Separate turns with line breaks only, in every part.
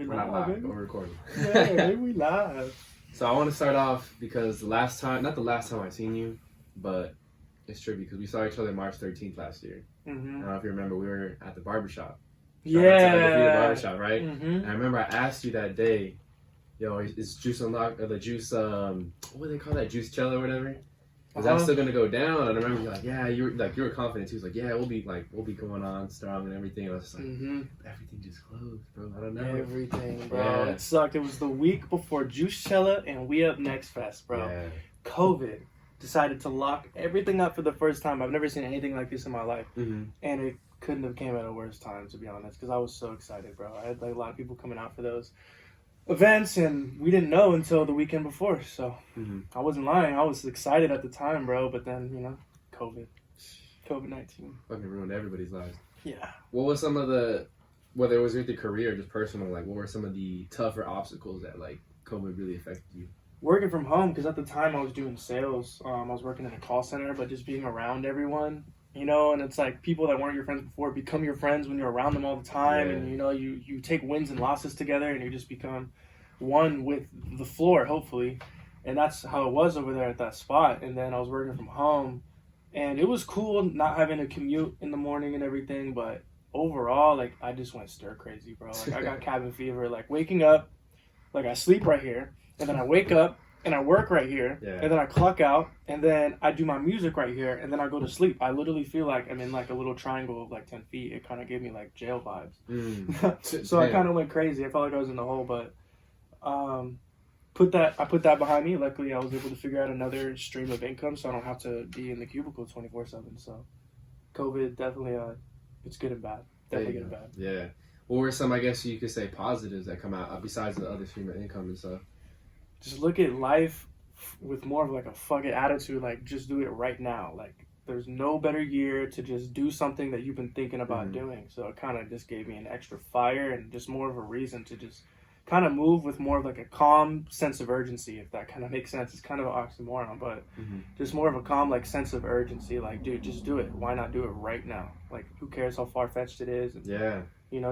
We're
not
live,
live,
baby.
but we're recording.
Yeah, we live.
So I want to start off because not the last time I seen you, but it's tricky because we saw each other March 13th last year.
Mm-hmm.
I don't know if you remember, we were at the barbershop.
Yeah.
Shout out to Undefeated Barbershop, right?
Mm-hmm.
And I remember I asked you that day, yo, is Juice Unlocked, or the Juice, what do they call that, Juice Chell or whatever? Is that still gonna go down? And I remember you're like, yeah, you were confident too. He was like, yeah, we'll be going on strong and everything. And I was just like, everything just closed, bro. I don't know.
Everything, bro.
Yeah.
It sucked. It was the week before Juice Chella and We Up Next Fest, bro.
Yeah.
COVID decided to lock everything up for the first time. I've never seen anything like this in my life.
Mm-hmm.
And it couldn't have came at a worse time, to be honest, because I was so excited, bro. I had like a lot of people coming out for those events, and we didn't know until the weekend before, so I wasn't lying. I was excited at the time, bro, but then, COVID-19
fucking ruined everybody's lives.
Yeah.
What was some of the, whether it was with your career or just personal, like what were some of the tougher obstacles that like COVID really affected you?
Working from home, because at the time I was doing sales. I was working in a call center, but just being around everyone, and it's like people that weren't your friends before become your friends when you're around them all the time.
Yeah.
And you take wins and losses together, and you just become one with the floor, hopefully. And that's how it was over there at that spot. And then I was working from home, and it was cool not having to commute in the morning and everything, but overall, like, I just went stir crazy, bro. Like, I got cabin fever, like waking up, like I sleep right here, and then I wake up and I work right here, and then I clock out, and then I do my music right here, and then I go to sleep. I literally feel like I'm in like a little triangle of like 10 feet. It kind of gave me like jail vibes. So I kind of went crazy. I felt like I was in the hole, but I put that behind me. Luckily, I was able to figure out another stream of income, so I don't have to be in the cubicle 24/7. So COVID definitely, it's good and bad. Definitely good and bad.
Yeah. What were some, I guess you could say, positives that come out besides the other stream of income and stuff?
Just look at life with more of like a fuck it attitude. Like, just do it right now. Like, there's no better year to just do something that you've been thinking about doing. So it kind of just gave me an extra fire and just more of a reason to just kind of move with more of like a calm sense of urgency, if that kind of makes sense. It's kind of an oxymoron, but just more of a calm like sense of urgency. Like, dude, just do it. Why not do it right now? Like, who cares how far-fetched it is? And,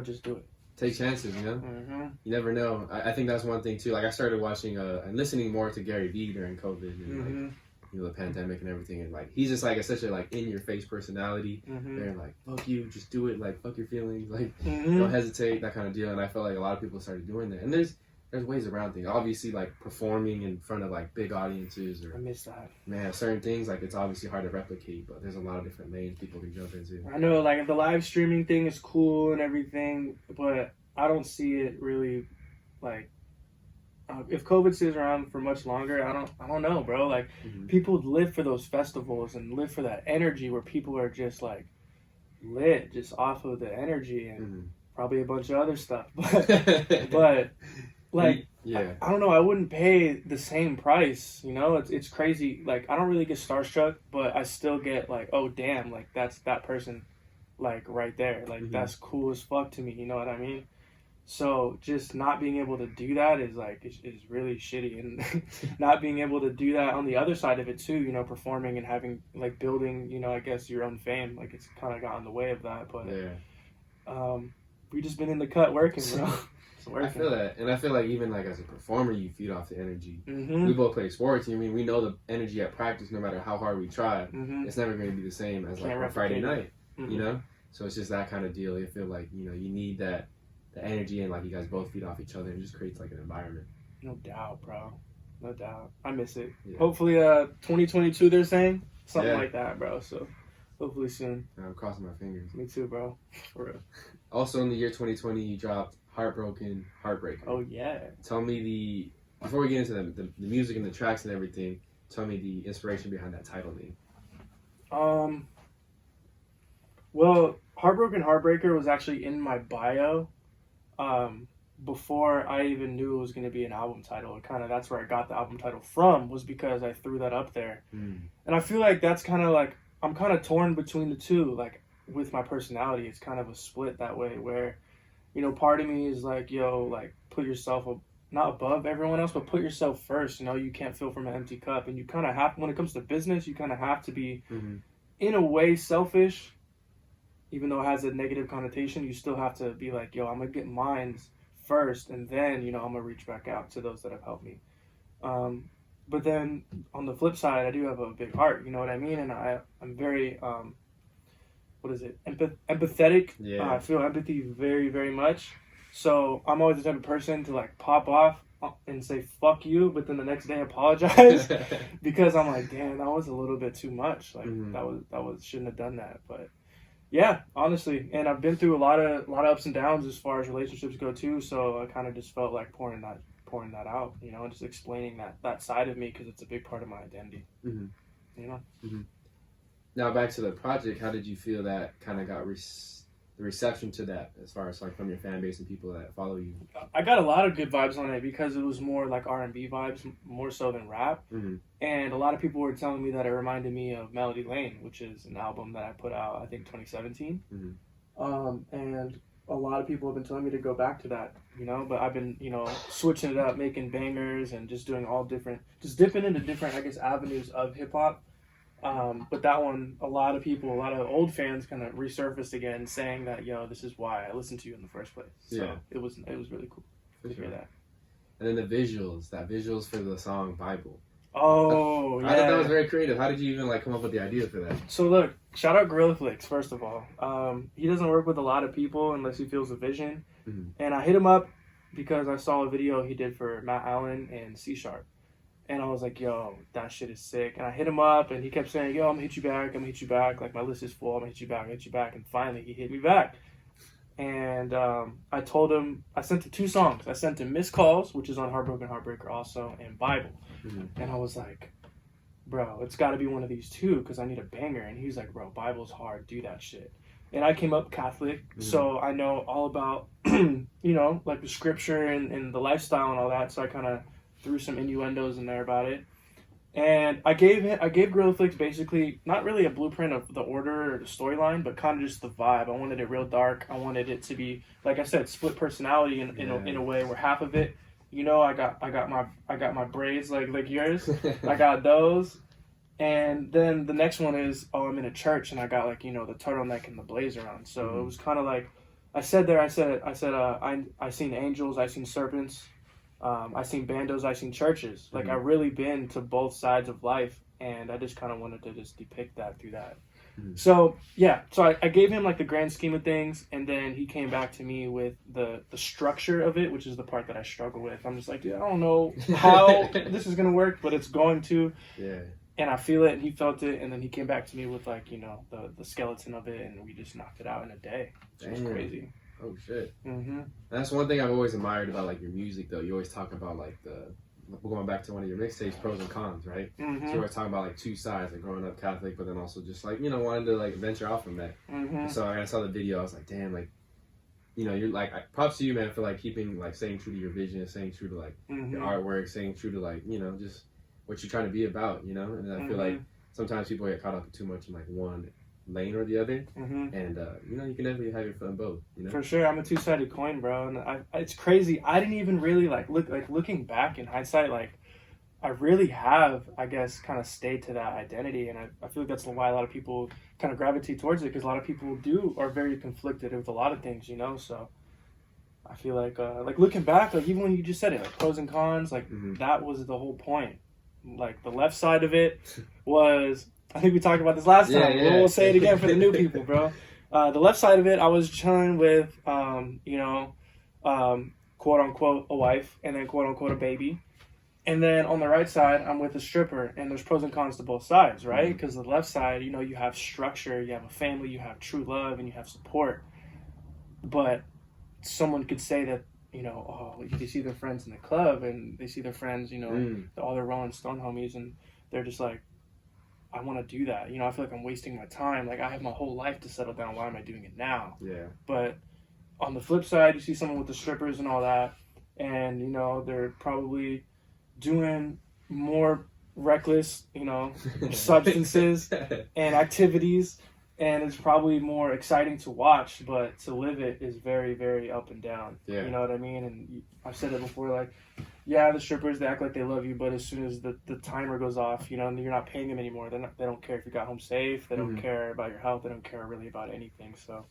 just do it.
Take chances, You never know. I think that's one thing too. Like, I started watching and listening more to Gary Vee during COVID and like, the pandemic and everything, and like he's just like such a like in your face personality. They're like, fuck you, just do it. Like, fuck your feelings. Like, don't hesitate. That kind of deal. And I felt like a lot of people started doing that. And there's ways around things. Obviously, like performing in front of like big audiences, or
I miss that.
Man, certain things like it's obviously hard to replicate, but there's a lot of different lanes people can jump into.
I know, like the live streaming thing is cool and everything, but I don't see it really like. If COVID stays around for much longer, I don't know, bro. Like, people live for those festivals and live for that energy where people are just like lit, just off of the energy and probably a bunch of other stuff. But like, I don't know. I wouldn't pay the same price. It's crazy. Like, I don't really get starstruck, but I still get like, oh damn, like that's that person, like right there. Like that's cool as fuck to me. You know what I mean? So just not being able to do that is like is really shitty, and not being able to do that on the other side of it too, performing and having like building, I guess your own fame, like it's kind of got in the way of that. But we just been in the cut working, bro.
I feel that, and I feel like even like as a performer, you feed off the energy. We both play sports. I mean, we know the energy at practice. No matter how hard we try, it's never going to be the same as like on Friday night. So it's just that kind of deal. You feel like you need that. The energy, and like you guys both feed off each other, and it just creates like an environment.
No doubt, bro. No doubt. I miss it. Hopefully 2022 they're saying something like that, bro. So hopefully soon.
I'm crossing my fingers.
Me too, bro. For real.
Also in the year 2020 you dropped Heartbroken Heartbreaker.
Oh yeah. Tell
me before we get into the music and the tracks and everything, tell me the inspiration behind that title name.
Well, Heartbroken Heartbreaker was actually in my bio. Before I even knew it was going to be an album title. That's where I got the album title from, was because I threw that up there. And I feel like that's kind of like, I'm kind of torn between the two. Like, with my personality, it's kind of a split that way where, part of me is like, yo, like, put yourself not above everyone else, but put yourself first. You can't fill from an empty cup, and you kind of have, when it comes to business, you kind of have to be in a way selfish. Even though it has a negative connotation, you still have to be like, yo, I'm going to get mine first, and then, you know, I'm gonna reach back out to those that have helped me. But then on the flip side, I do have a big heart, you know what I mean? And I'm very, empathetic.
Yeah.
I feel empathy very, very much. So I'm always the type of person to like pop off and say fuck you, but then the next day apologize because I'm like, damn, that was a little bit too much. Like that was shouldn't have done that. But yeah, honestly, and I've been through a lot of ups and downs as far as relationships go too. So I kind of just felt like pouring that out, you know, and just explaining that side of me because it's a big part of my identity. You know.
Now back to the project, how did you feel that kind of got the reception to that, as far as like from your fan base and people that follow you?
I got a lot of good vibes on it because it was more like R&B vibes, more so than rap. And a lot of people were telling me that it reminded me of Melody Lane, which is an album that I put out, I think 2017. And a lot of people have been telling me to go back to that, you know, but I've been, you know, switching it up, making bangers and just doing just dipping into different, I guess, avenues of hip hop. But that one, a lot of old fans kind of resurfaced again saying that, yo, this is why I listened to you in the first place. So it was really cool to hear that.
And then the visuals for the song Bible.
Oh,
I thought that was very creative. How did you even like come up with the idea for that?
So look, shout out Gorilla Flicks, first of all. He doesn't work with a lot of people unless he feels a vision. And I hit him up because I saw a video he did for Matt Allen and C Sharp. And I was like, yo, that shit is sick. And I hit him up, and he kept saying, yo, I'm going to hit you back. Like, my list is full. I'm going to hit you back. And finally, he hit me back. And I told him, I sent him 2 songs. I sent him Missed Calls, which is on Heartbroken Heartbreaker also, and Bible. And I was like, bro, it's got to be one of these 2 because I need a banger. And he was like, bro, Bible's hard. Do that shit. And I came up Catholic, so I know all about, you know, like the scripture and the lifestyle and all that. So I kind of threw some innuendos in there about it, and I gave Gorilla Flicks basically not really a blueprint of the order or the storyline, but kind of just the vibe. I wanted it real dark. I wanted it to be, like I said, split personality in a way where half of it, you know, I got my braids like yours, I got those, and then the next one is, oh, I'm in a church and I got like, you know, the turtleneck and the blazer on. So it was kind of like I said I seen angels, I seen serpents. I seen bandos, I seen churches. Like, I really been to both sides of life, and I just kind of wanted to just depict that through that. So, yeah. So I gave him, like, the grand scheme of things, and then he came back to me with the structure of it, which is the part that I struggle with. I'm just like, dude, I don't know how this is going to work, but it's going to. Yeah. And I feel it, and he felt it, and then he came back to me with, like, you know, the skeleton of it, and we just knocked it out in a day. It was crazy.
Oh shit! That's one thing I've always admired about like your music, though. You always talk about like we're going back to one of your mixtapes, pros and cons, right? So you're always talking about like 2 sides, like growing up Catholic, but then also just like, you know, wanting to like venture off from that. So I saw the video, I was like, damn, like, you know, you're like, props to you, man, for like keeping like staying true to your vision, staying true to like your artwork, staying true to like, you know, just what you're trying to be about, you know. And I feel like sometimes people get caught up too much in like one lane or the other, and you know, you can definitely have your foot in both, you know. For sure, I'm a 2-sided coin, bro, and it's crazy. I didn't even really looking back in hindsight, like I really have, I guess, kind of stayed to that identity, and I feel like that's why a lot of people kind of gravitate towards it, because a lot of people are very conflicted with a lot of things, you know. So I feel like looking back, like even when you just said it, like pros and cons, like that was the whole point. Like the left side of it was, I think we talked about this last time. We'll say it again for the new people, bro. The left side of it, I was chilling with, you know, quote unquote a wife, and then quote unquote a baby. And then on the right side, I'm with a stripper, and there's pros and cons to both sides, right? Because the left side, you know, you have structure, you have a family, you have true love, and you have support. But someone could say that, you know, oh, they see their friends in the club, and they see their friends, you know, all their Rolling Stone homies, and they're just like, I want to do that. You know, I feel like I'm wasting my time. Like, I have my whole life to settle down. Why am I doing it now? Yeah. But on the flip side, you see someone with the strippers and all that, and, you know, they're probably doing more reckless, you know, substances and activities, and it's probably more exciting to watch, but to live it is very, very up and down. Yeah. You know what I mean? And I've said it before, like, yeah, the strippers, they act like they love you, but as soon as the timer goes off, you know, and you're not paying them anymore, they don't care if you got home safe, they don't care about your health, they don't care really about anything. So,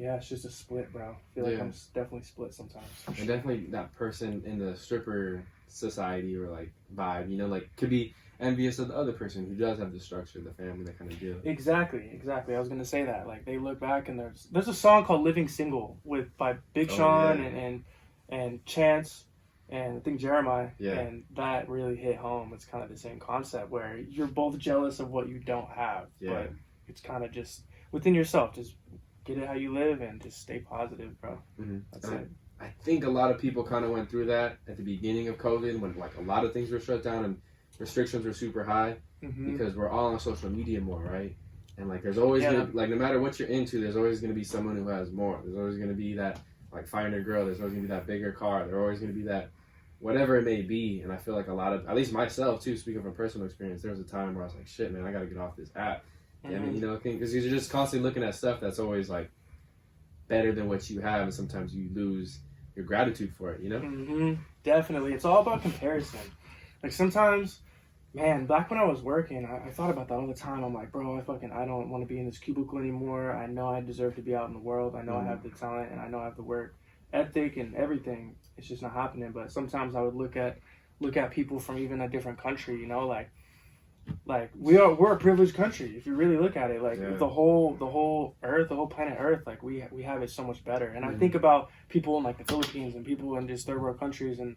Yeah, it's just a split, bro. I feel like I'm definitely split sometimes.
And definitely that person in the stripper society or like vibe, you know, like could be envious of the other person who does have the structure, the family, that kind of deal.
Exactly. I was gonna say that. Like they look back and there's a song called "Living Single" by Big Sean and Chance and I think Jeremiah.
Yeah.
And that really hit home. It's kind of the same concept where you're both jealous of what you don't have, but it's kind of just within yourself. Just get it how you live and just stay positive, bro.
Mm-hmm.
That's it.
I think a lot of people kind of went through that at the beginning of COVID when like a lot of things were shut down and restrictions were super high because we're all on social media more, right? And like there's always gonna, like no matter what you're into, there's always gonna be someone who has more. There's always gonna be that like finer girl. There's always gonna be that bigger car. There's always gonna be that whatever it may be. And I feel like a lot of, at least myself too, speaking from personal experience, there was a time where I was like, shit, man, I gotta get off this app. I mean, you know, because you're just constantly looking at stuff that's always like better than what you have, and sometimes you lose your gratitude for it, you know?
Definitely. It's all about comparison. Like sometimes, man, back when I was working, I thought about that all the time. I'm like, bro, I don't want to be in this cubicle anymore. I know I deserve to be out in the world. I know I have the talent and I know I have the work ethic and everything. It's just not happening. But sometimes I would look at people from even a different country, you know, like we're a privileged country if you really look at it. Like the whole earth, the whole planet Earth, like we have it so much better. And I think about people in like the Philippines and people in just third world countries, and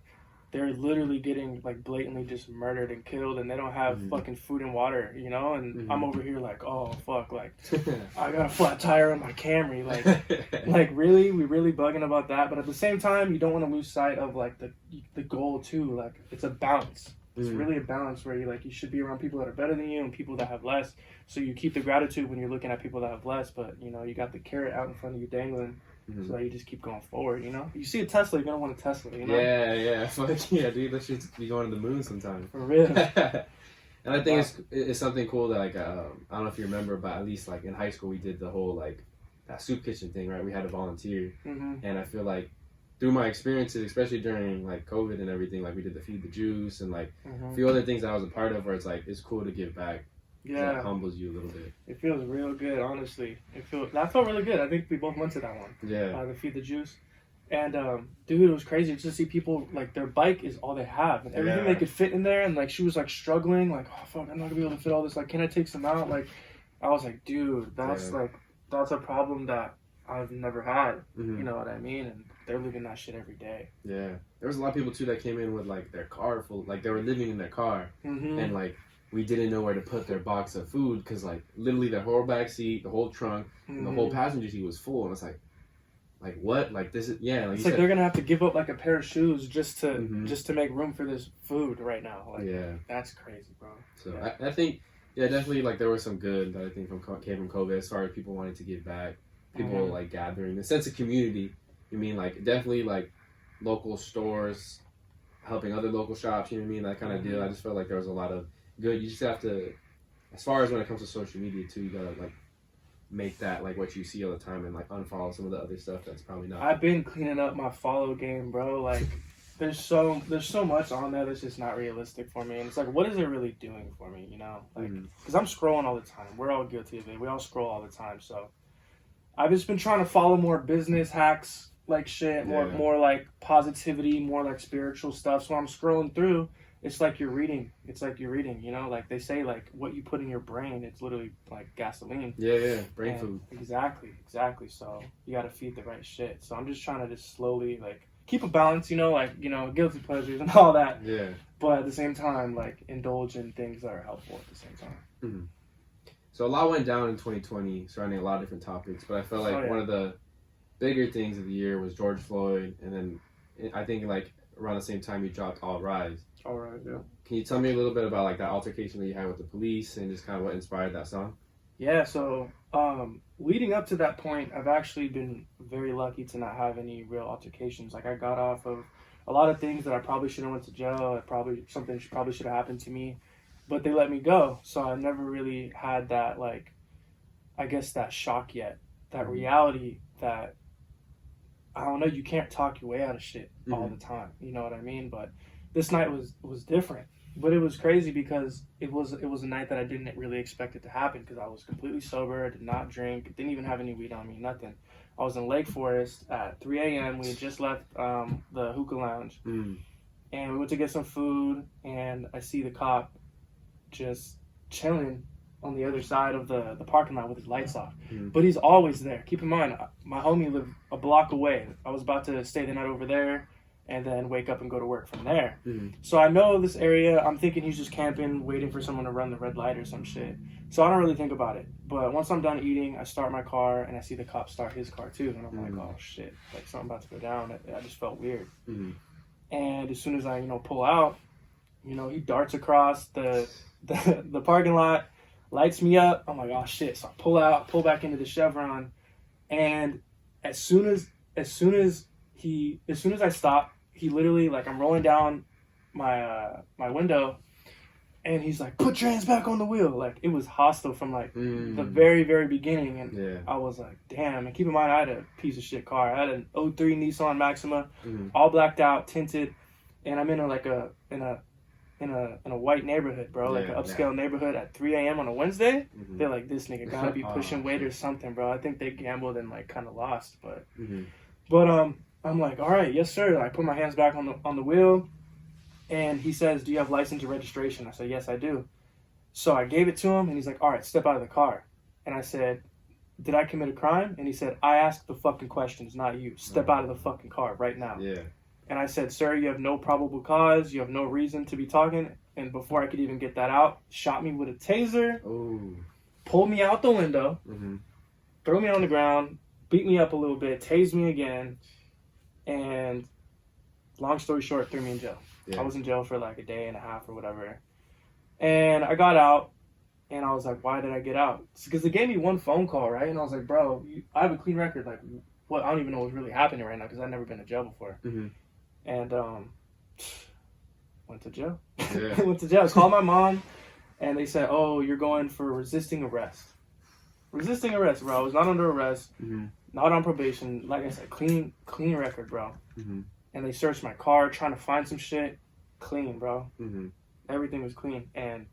they're literally getting like blatantly just murdered and killed, and they don't have fucking food and water, you know. And I'm over here like, oh fuck, like I got a flat tire on my Camry, like really, we really bugging about that. But at the same time, you don't want to lose sight of like the goal too. Like it's a balance. It's really a balance where you should be around people that are better than you and people that have less. So you keep the gratitude when you're looking at people that have less, but you know, you got the carrot out in front of you dangling, so that you just keep going forward, you know? You see a Tesla, you're gonna want a Tesla, you know?
Yeah. Fuck yeah, dude, let's just be going to the moon sometime.
For real.
And I think it's something cool that like, I don't know if you remember, but at least like in high school we did the whole like that soup kitchen thing, right? We had to volunteer. And I feel like through my experiences, especially during like COVID and everything, like we did the Feed the Juice and like a few other things that I was a part of where it's like, it's cool to give back. Yeah. It humbles you a little bit.
It feels real good, honestly. That felt really good. I think we both went to that one.
Yeah.
The Feed the Juice. And dude, it was crazy to see people like their bike is all they have. And everything they could fit in there, and like she was like struggling, like, oh fuck, I'm not gonna be able to fit all this. Like, can I take some out? Like I was like, dude, that's a problem that I've never had. You know what I mean? And they're living that shit every day.
Yeah. There was a lot of people too that came in with like their car full, like they were living in their car, and like we didn't know where to put their box of food because like literally the whole back seat, the whole trunk, and the whole passenger seat was full, and it's like what? Like this is like
it's like they're gonna have to give up like a pair of shoes just to make room for this food right now. Like, that's crazy, bro.
So I think definitely like there was some good that I think came from COVID as far as people wanting to give back, people like gathering, the sense of community. You mean like definitely like local stores helping other local shops, you know what I mean, that kind of deal. I just felt like there was a lot of good. You just have to, as far as when it comes to social media too, you gotta like make that like what you see all the time and like unfollow some of the other stuff that's probably not.
I've been cleaning up my follow game, bro. Like there's so much on there that's just not realistic for me, and it's like, what is it really doing for me, you know? Like because I'm scrolling all the time. We're all guilty of it. We all scroll all the time. So I've just been trying to follow more business hacks, like shit, more like positivity, more like spiritual stuff. So I'm scrolling through, it's like you're reading, you know, like they say like what you put in your brain, it's literally like gasoline.
Brain food.
Exactly. So you got to feed the right shit. So I'm just trying to just slowly like keep a balance, you know, like, you know, guilty pleasures and all that, but at the same time like indulge in things that are helpful at the same time.
So a lot went down in 2020 surrounding a lot of different topics, but I felt like one of the bigger things of the year was George Floyd, and then I think like around the same time you dropped All Rise.
All Rise, yeah.
Can you tell me a little bit about like that altercation that you had with the police and just kind of what inspired that song?
Yeah, so leading up to that point, I've actually been very lucky to not have any real altercations. Like I got off of a lot of things that I probably should have went to jail. Something probably should have happened to me, but they let me go. So I never really had that, like, I guess that shock yet, that reality that, I don't know, you can't talk your way out of shit all the time. You know what I mean? But this night was different. But it was crazy because it was a night that I didn't really expect it to happen because I was completely sober, did not drink, didn't even have any weed on me, nothing. I was in Lake Forest at 3 a.m. We had just left the hookah lounge, and we went to get some food, and I see the cop just chilling on the other side of the parking lot with his lights off. But he's always there. Keep in mind, my homie lived a block away. I was about to stay the night over there and then wake up and go to work from there. So I know this area. I'm thinking he's just camping, waiting for someone to run the red light or some shit. So I don't really think about it. But once I'm done eating, I start my car, and I see the cop start his car too. And I'm like, oh shit, like something about to go down. I just felt weird. And as soon as I, pull out, he darts across the parking lot, lights me up. I'm like, oh shit. So I pull back into the Chevron. And as soon as I stop, he literally, like, I'm rolling down my window, and he's like, put your hands back on the wheel. Like, it was hostile from, like, the very, very beginning. And I was like, damn. And keep in mind, I had a piece of shit car. I had an 03 Nissan Maxima, all blacked out, tinted. And I'm in a white neighborhood, bro, like an upscale neighborhood at 3 a.m. on a Wednesday. They're like, this nigga gotta be pushing weight or something, bro. I think they gambled and, like, kind of lost. But I'm like, all right, yes, sir. I put my hands back on the wheel, and he says, do you have license and registration? I said, yes, I do. So I gave it to him, and he's like, all right, step out of the car. And I said, did I commit a crime? And he said, I asked the fucking questions, not you. Step out of the fucking car right now. And I said, sir, you have no probable cause. You have no reason to be talking. And before I could even get that out, shot me with a taser, pulled me out the window, threw me on the ground, beat me up a little bit, tased me again. And long story short, threw me in jail. I was in jail for like a day and a half or whatever. And I got out, and I was like, why did I get out? It's because they gave me one phone call, right? And I was like, bro, I have a clean record. Like, what? I don't even know what's really happening right now because I've never been to jail before. And went to jail. Went to jail. Called my mom, and they said, oh, you're going for resisting arrest. Resisting arrest, bro. I was not under arrest. Not on probation. Like I said, clean record, bro. And they searched my car, trying to find some shit. Clean, bro. Everything was clean. And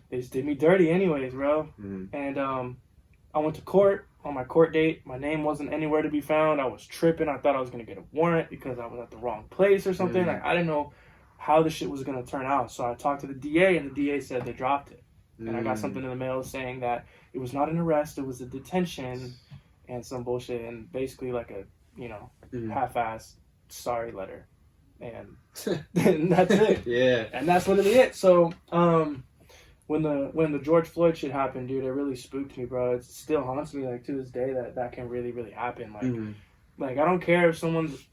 they just did me dirty anyways, bro. And I went to court on my court date. My name wasn't anywhere to be found. I was tripping. I thought I was going to get a warrant because I was at the wrong place or something. Like, I didn't know how the shit was going to turn out. So I talked to the DA, and the DA said they dropped it. And I got something in the mail saying that it was not an arrest, it was a detention and some bullshit, and basically like a, half-assed sorry letter. And that's it. And that's literally it. So when the George Floyd shit happened, dude, it really spooked me, bro. It still haunts me, like, to this day that can really, really happen. Like, I don't care if someone's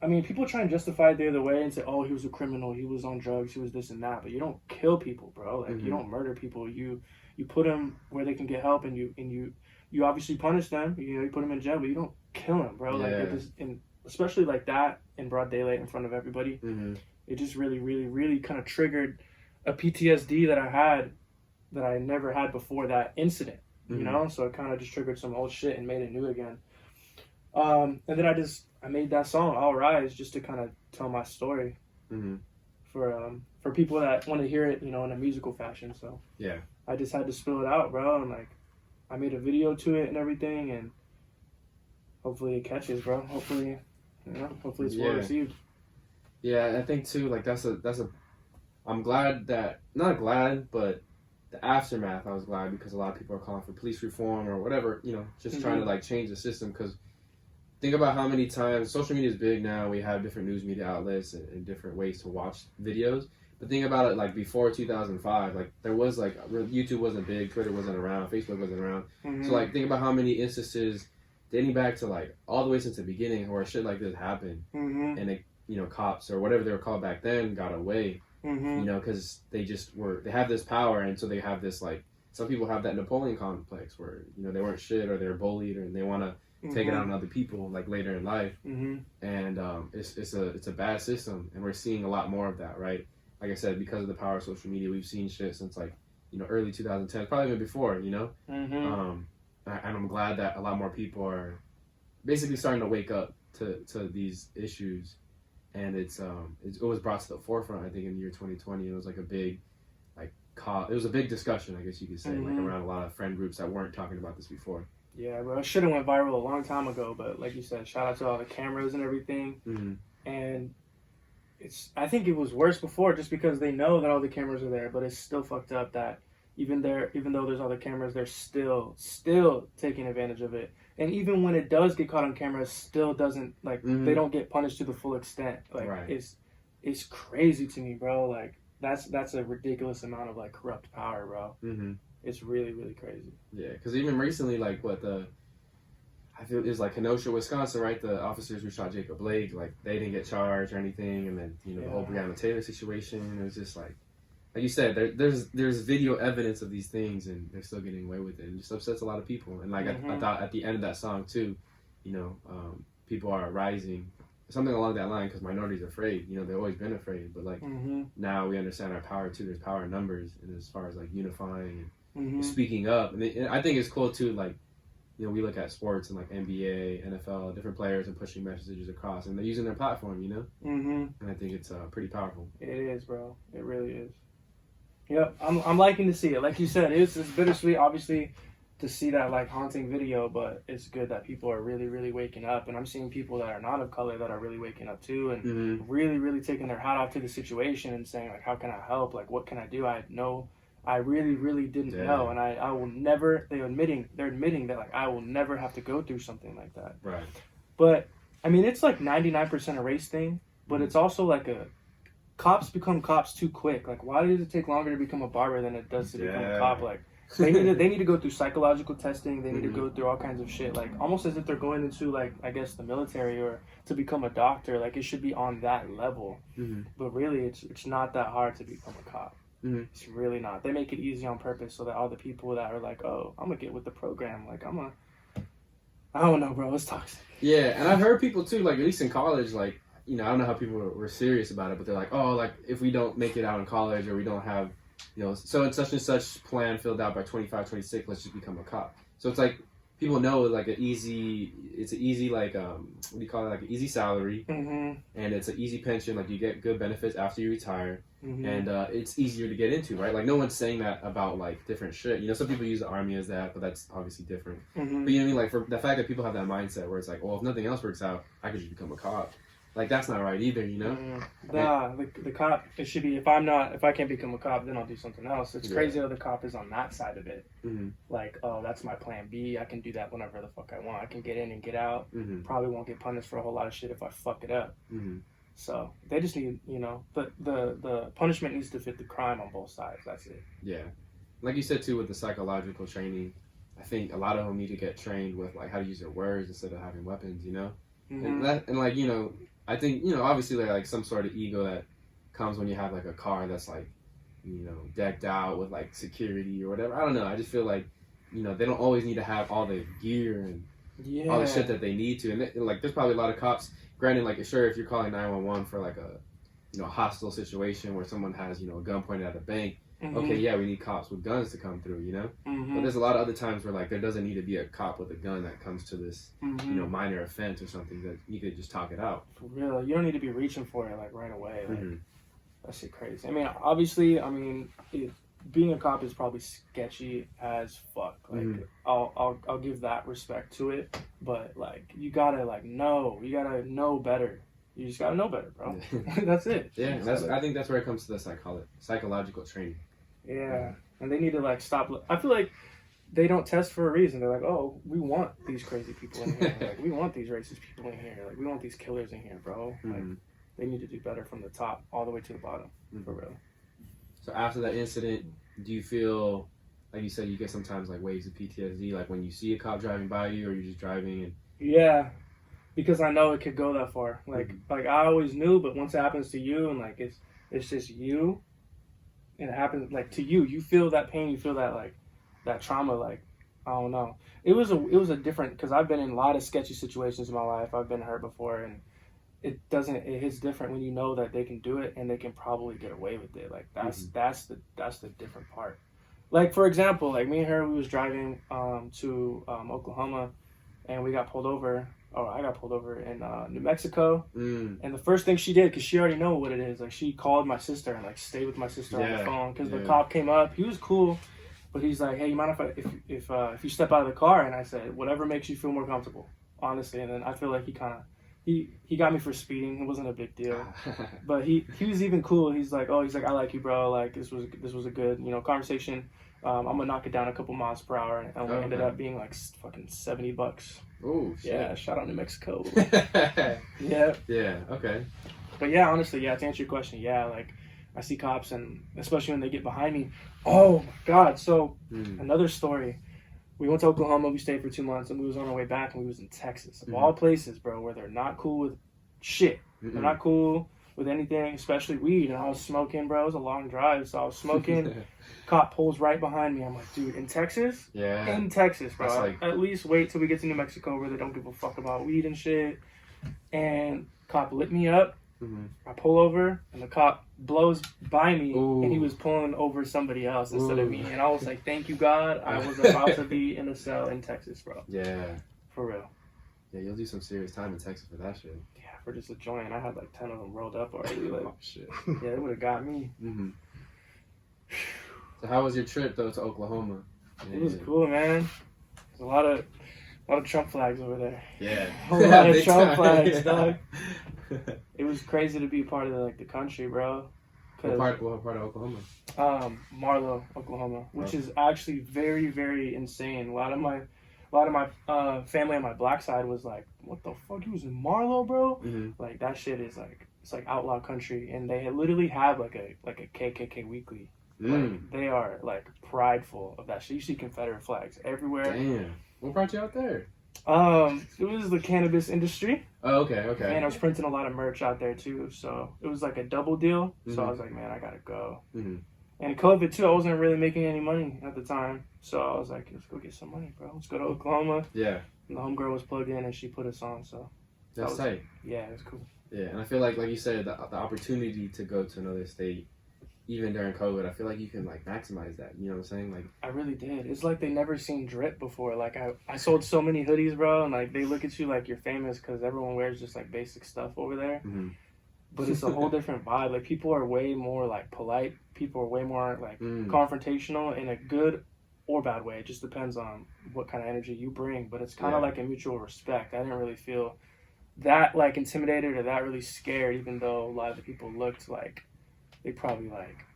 I mean, people try and justify it the other way and say, oh, he was a criminal, he was on drugs, he was this and that. But you don't kill people, bro. Like, you don't murder people. You put them where they can get help, and you obviously punish them. You put them in jail, but you don't kill them, bro. Like, it just, and especially like that in broad daylight in front of everybody, it just really, really, really kind of triggered a PTSD that I had that I never had before that incident. So it kind of just triggered some old shit and made it new again. And then I made that song, All Rise, just to kind of tell my story for people that want to hear it, in a musical fashion. So I just had to spill it out, bro. And like, I made a video to it and everything, and hopefully it catches, bro. Hopefully it's well received.
Yeah, I think too, like, I'm glad that, not glad, but the aftermath, I was glad, because a lot of people are calling for police reform or whatever, just trying to like change the system. Because think about how many times social media is big now. We have different news media outlets and different ways to watch videos. But think about it, like, before 2005, like, there was, like, YouTube wasn't big, Twitter wasn't around, Facebook wasn't around. So, like, think about how many instances dating back to, like, all the way since the beginning where shit like this happened. And it, cops or whatever they were called back then got away. Because they have this power, and so they have this, like, some people have that Napoleon complex where, they weren't shit or they're bullied and they want to take it out on other people, like, later in life. And it's a bad system, and we're seeing a lot more of that, right? Like I said, because of the power of social media, we've seen shit since, like, early 2010, probably even before, and I'm glad that a lot more people are basically starting to wake up to these issues. and it was brought to the forefront, I think, in the year 2020. It was like a big, like, it was a big discussion, I guess you could say, like around a lot of friend groups that weren't talking about this before.
Yeah, bro, it should have went viral a long time ago, but like you said, shout out to all the cameras and everything. And I think it was worse before just because they know that all the cameras are there, but it's still fucked up that even though there's all the cameras, they're still taking advantage of it. And even when it does get caught on camera, it still doesn't, like, they don't get punished to the full extent. Like, it's crazy to me, bro. Like, that's a ridiculous amount of, like, corrupt power, bro. It's really, really crazy.
Yeah, because even recently, like, I feel it was like Kenosha, Wisconsin, right? The officers who shot Jacob Blake, like, they didn't get charged or anything. And then, the whole Breonna Taylor situation, it was just like you said, there's video evidence of these things, and they're still getting away with it. It just upsets a lot of people. And, like, I thought at the end of that song, too, people are rising. Something along that line, because minorities are afraid. They've always been afraid. But, like, now we understand our power, too. There's power in numbers. And as far as, like, unifying and speaking up. And I think it's cool, too, like, we look at sports and, like, NBA, NFL, different players and pushing messages across. And they're using their platform, And I think it's pretty powerful.
It is, bro. It really is. Yep, I'm liking to see it. Like you said, it's bittersweet, obviously, to see that, like, haunting video, but it's good that people are really, really waking up. And I'm seeing people that are not of color that are really waking up, too, and really, really taking their hat off to the situation and saying, like, how can I help? Like, what can I do? I really, really didn't know, and I will never. They're admitting that, like, I will never have to go through something like that.
Right.
But I mean, it's like 99% a race thing, but it's also like cops become cops too quick. Like, why does it take longer to become a barber than it does to become a cop? Like, they need to go through psychological testing. They need to go through all kinds of shit. Like, almost as if they're going into, like, I guess the military or to become a doctor. Like, it should be on that level. But really, it's not that hard to become a cop. It's really not. They make it easy on purpose so that all the people that are like, oh, I'm gonna get with the program, like, I don't know, bro, it's toxic.
Yeah, and I've heard people too, like, at least in college, like, I don't know how people were serious about it, but they're like, oh, like, if we don't make it out in college or we don't have, so and such plan filled out by 25, 26, let's just become a cop. So it's like, people know, like, it's an easy, like, what do you call it, like, an easy salary, and it's an easy pension, like, you get good benefits after you retire, and it's easier to get into, right? Like, no one's saying that about, like, different shit. Some people use the army as that, but that's obviously different. But you know what I mean? Like, for the fact that people have that mindset where it's like, well, if nothing else works out, I could just become a cop. Like, that's not right either,
The cop, it should be, if I can't become a cop, then I'll do something else. It's crazy how the cop is on that side of it. Like, oh, that's my plan B. I can do that whenever the fuck I want. I can get in and get out. Probably won't get punished for a whole lot of shit if I fuck it up. So they just need, the punishment needs to fit the crime on both sides. That's it.
Yeah. Like you said, too, with the psychological training, I think a lot of them need to get trained with, like, how to use their words instead of having weapons, And like, I think, obviously, like, some sort of ego that comes when you have, like, a car that's, like, decked out with, like, security or whatever. I don't know. I just feel like, they don't always need to have all the gear and all the shit that they need to. And, like, there's probably a lot of cops. Granted, like, sure, if you're calling 911 for, like, a hostile situation where someone has, a gun pointed at a bank, okay, yeah, we need cops with guns to come through, But there's a lot of other times where, like, there doesn't need to be a cop with a gun that comes to this, minor offense or something that you could just talk it out.
For real, you don't need to be reaching for it, like, right away. Like, that shit crazy. I mean, obviously, being a cop is probably sketchy as fuck. Like, I'll give that respect to it, but, like, you gotta know better. You just gotta know better, bro. That's it.
Yeah, I think that's where it comes to the psychological training.
Yeah, and they need to, like, stop. I feel like they don't test for a reason. They're like, oh, we want these crazy people in here. Like, we want these racist people in here. Like, we want these killers in here, bro. Like, they need to do better from the top all the way to the bottom, for real.
So after that incident, do you feel, like you said, you get sometimes, like, waves of PTSD, like when you see a cop driving by you or you're just driving and...
Yeah, because I know it could go that far. Like, like, I always knew, but once it happens to you and, like, it's just you, and it happens, like, to you, you feel that pain, you feel that, like, that trauma, like, I don't know. It was a different, because I've been in a lot of sketchy situations in my life. I've been hurt before, and it hits different when you know that they can do it and they can probably get away with it. Like, that's the different part. Like, for example, like, me and her, we was driving to Oklahoma, and we got pulled over, Oh, I got pulled over in New Mexico,
Mm.
and the first thing she did, because she already know what it is, like she called my sister and like stayed with my sister on the phone, because the cop came up. He was cool, but he's like, "Hey, you mind if you step out of the car?" And I said, "Whatever makes you feel more comfortable, honestly." And then I feel like he got me for speeding. It wasn't a big deal, but he was even cool. He's like, "I like you, bro. Like this was a good conversation. I'm gonna knock it down a couple miles per hour," and it ended up being like fucking $70.
Oh, shit.
Yeah, shout out New Mexico.
Yeah. Yeah, okay.
But yeah, honestly, to answer your question, like I see cops, and especially when they get behind me. Oh my God. So another story. We went to Oklahoma, we stayed for 2 months, and we was on our way back, and we was in Texas. Of all places, bro, where they're not cool with shit. They're not cool with anything, especially weed. And I was smoking, bro. It was a long drive, so I was smoking. Cop pulls right behind me. I'm like, dude, in Texas?
Yeah.
In Texas, bro.
Like...
At least wait till we get to New Mexico where they don't give a fuck about weed and shit. And cop lit me up. I pull over, and the cop blows by me, and he was pulling over somebody else instead of me. And I was like, thank you, God. I was about to be in a cell in Texas, bro.
Yeah.
For real.
Yeah, you'll do some serious time in Texas for that shit.
Yeah, for just a joint. I had like 10 of them rolled up already. Like,
oh, shit.
Yeah, it would have got me.
So how was your trip, though, to Oklahoma?
It was cool, man. There's a lot of Trump flags over there.
Yeah.
A lot of Trump flags, dog. It was crazy to be part of the country, bro.
What part of Oklahoma?
Marlow, Oklahoma, which is actually very, very insane. A lot of my family on my black side was like, "What the fuck? You was in Marlow, bro?" Like that shit is like, it's like outlaw country, and they literally have like a KKK weekly. Like, they are like prideful of that shit. You see Confederate flags everywhere.
Damn. What brought you out there?
It was the cannabis industry.
Oh, okay.
And I was printing a lot of merch out there too, so it was like a double deal. So I was like, man, I gotta go. And COVID too, I wasn't really making any money at the time, so I was like, let's go get some money, bro. Let's go to Oklahoma. Yeah. And the homegirl was plugged in, and she put us on. So
that's tight.
Yeah, it was cool.
Yeah, and I feel like you said, the opportunity to go to another state, even during COVID, I feel like you can like maximize that. You know what I'm saying? Like
I really did. It's like they never seen drip before. Like I sold so many hoodies, bro, and like they look at you like you're famous because everyone wears just like basic stuff over there. But it's a whole different vibe. Like people are way more like polite. People are way more like confrontational in a good or bad way. It just depends on what kind of energy you bring. But it's kind of like a mutual respect. I didn't really feel that like intimidated or that really scared, even though a lot of the people looked like they probably like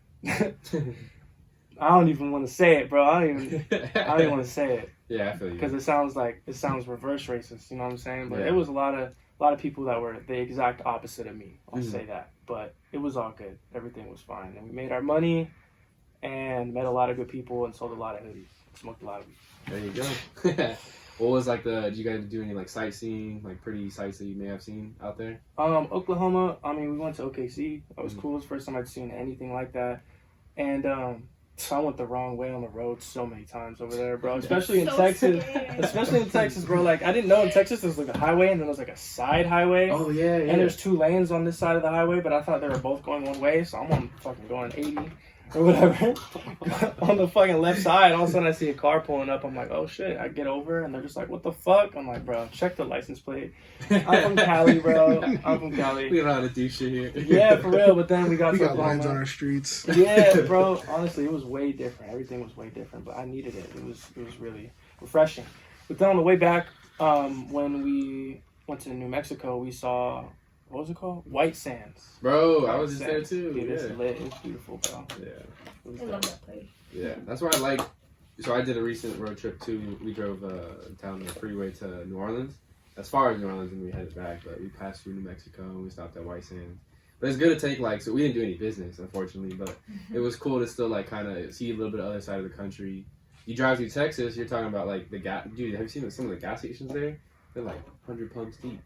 I don't even want to say it, bro. I don't even want to say it.
Yeah, I feel you.
Because it sounds reverse racist. You know what I'm saying? But it was a lot of people that were the exact opposite of me. I'll say that. But it was all good. Everything was fine, and we made our money, and met a lot of good people, and sold a lot of hoodies. Smoked a lot of weed.
There you go. What was like did you guys do any like sightseeing, like pretty sights that you may have seen out there?
Oklahoma, I mean, we went to OKC. That was cool. It was the first time I'd seen anything like that. And so I went the wrong way on the road so many times over there, bro. Especially in Texas. Especially in Texas, bro. Like, I didn't know in Texas there's like a highway and then there's like a side highway.
Oh, yeah.
And there's 2 lanes on this side of the highway, but I thought they were both going one way, so I'm on fucking going 80 or whatever. On the fucking left side, all of a sudden I see a car pulling up. I'm like, oh shit. I get over and they're just like, what the fuck? I'm like, bro, check the license plate. I'm from Cali, bro. I'm from Cali.
We don't know how to do shit here.
Yeah, for real. But then we got
lines on our streets.
Yeah, bro. Honestly, it was way different. Everything was way different, but I needed it. It was really refreshing. But then on the way back, when we went to New Mexico, we saw, what was it called? White Sands.
Bro, I was just there too.
Dude, it's lit. It was beautiful, bro.
Yeah.
I love that place.
Yeah, that's why I like. So I did a recent road trip too. We drove down the freeway to New Orleans, as far as New Orleans, and we headed back. But we passed through New Mexico and we stopped at White Sands. But it's good to take like. So we didn't do any business, unfortunately. But it was cool to still like kind of see a little bit of the other side of the country. You drive through Texas, you're talking about like the gas. Dude, have you seen some of the gas stations there? They're like 100 pumps deep.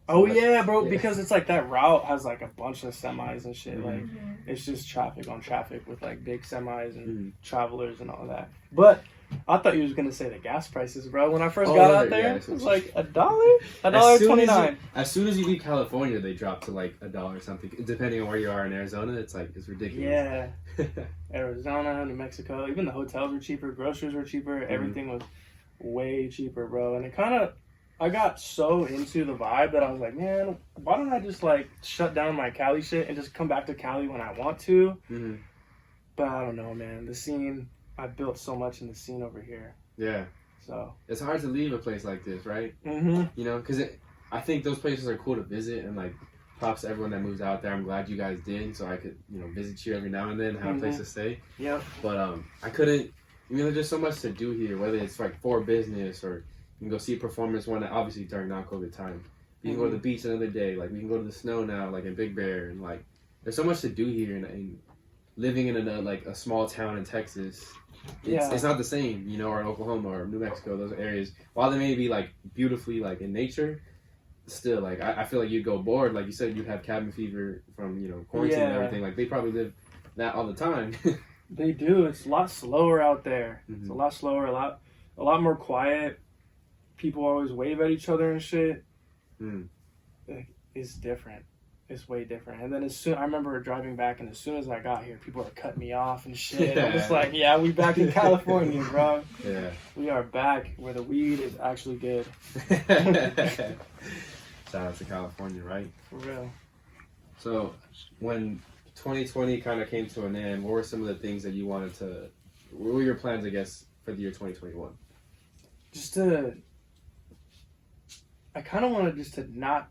Oh yeah, bro, because it's like that route has like a bunch of semis and shit. Like it's just traffic on traffic with like big semis and travelers and all that. But I thought you was gonna say the gas prices, bro. When I first got out there, it was like $1.29.
As soon as you leave California, they drop to like $1 or something. Depending on where you are in Arizona, it's ridiculous.
Yeah, Arizona, New Mexico, even the hotels were cheaper, groceries were cheaper, everything was way cheaper, bro. And it kind of, I got so into the vibe that I was like, man, why don't I just like shut down my Cali shit and just come back to Cali when I want to?
Mm-hmm.
But I don't know, man. The scene, I built so much in the scene over here.
Yeah.
So
it's hard to leave a place like this, right?
Mm-hmm.
You know, because I think those places are cool to visit, and like props to everyone that moves out there. I'm glad you guys did, so I could, you know, visit you every now and then, have a place to stay.
Yeah.
But I couldn't. I mean, there's just so much to do here, whether it's like for business or you can go see a performance one that obviously during non-COVID time. You can go to the beach another day. Like we can go to the snow now, like in Big Bear, and like there's so much to do here. And living in a small town in Texas, it's not the same, you know, or in Oklahoma or New Mexico, those areas. While they may be like beautifully like in nature, still like I feel like you'd go bored. Like you said, you'd have cabin fever from, you know, quarantine and everything. Like they probably live that all the time.
They do. It's a lot slower out there.
Mm-hmm.
It's a lot slower, a lot more quiet. People always wave at each other and shit. Like, it's different. It's way different. And then I remember driving back, and as soon as I got here, people are cutting me off and shit. I'm just like, yeah, we back in California, bro.
Yeah.
We are back where the weed is actually good.
Shout out to California, right?
For real.
So when 2020 kind of came to an end, what were some of the things that you wanted to, what were your plans, I guess, for the year 2021?
I kind of wanted just to not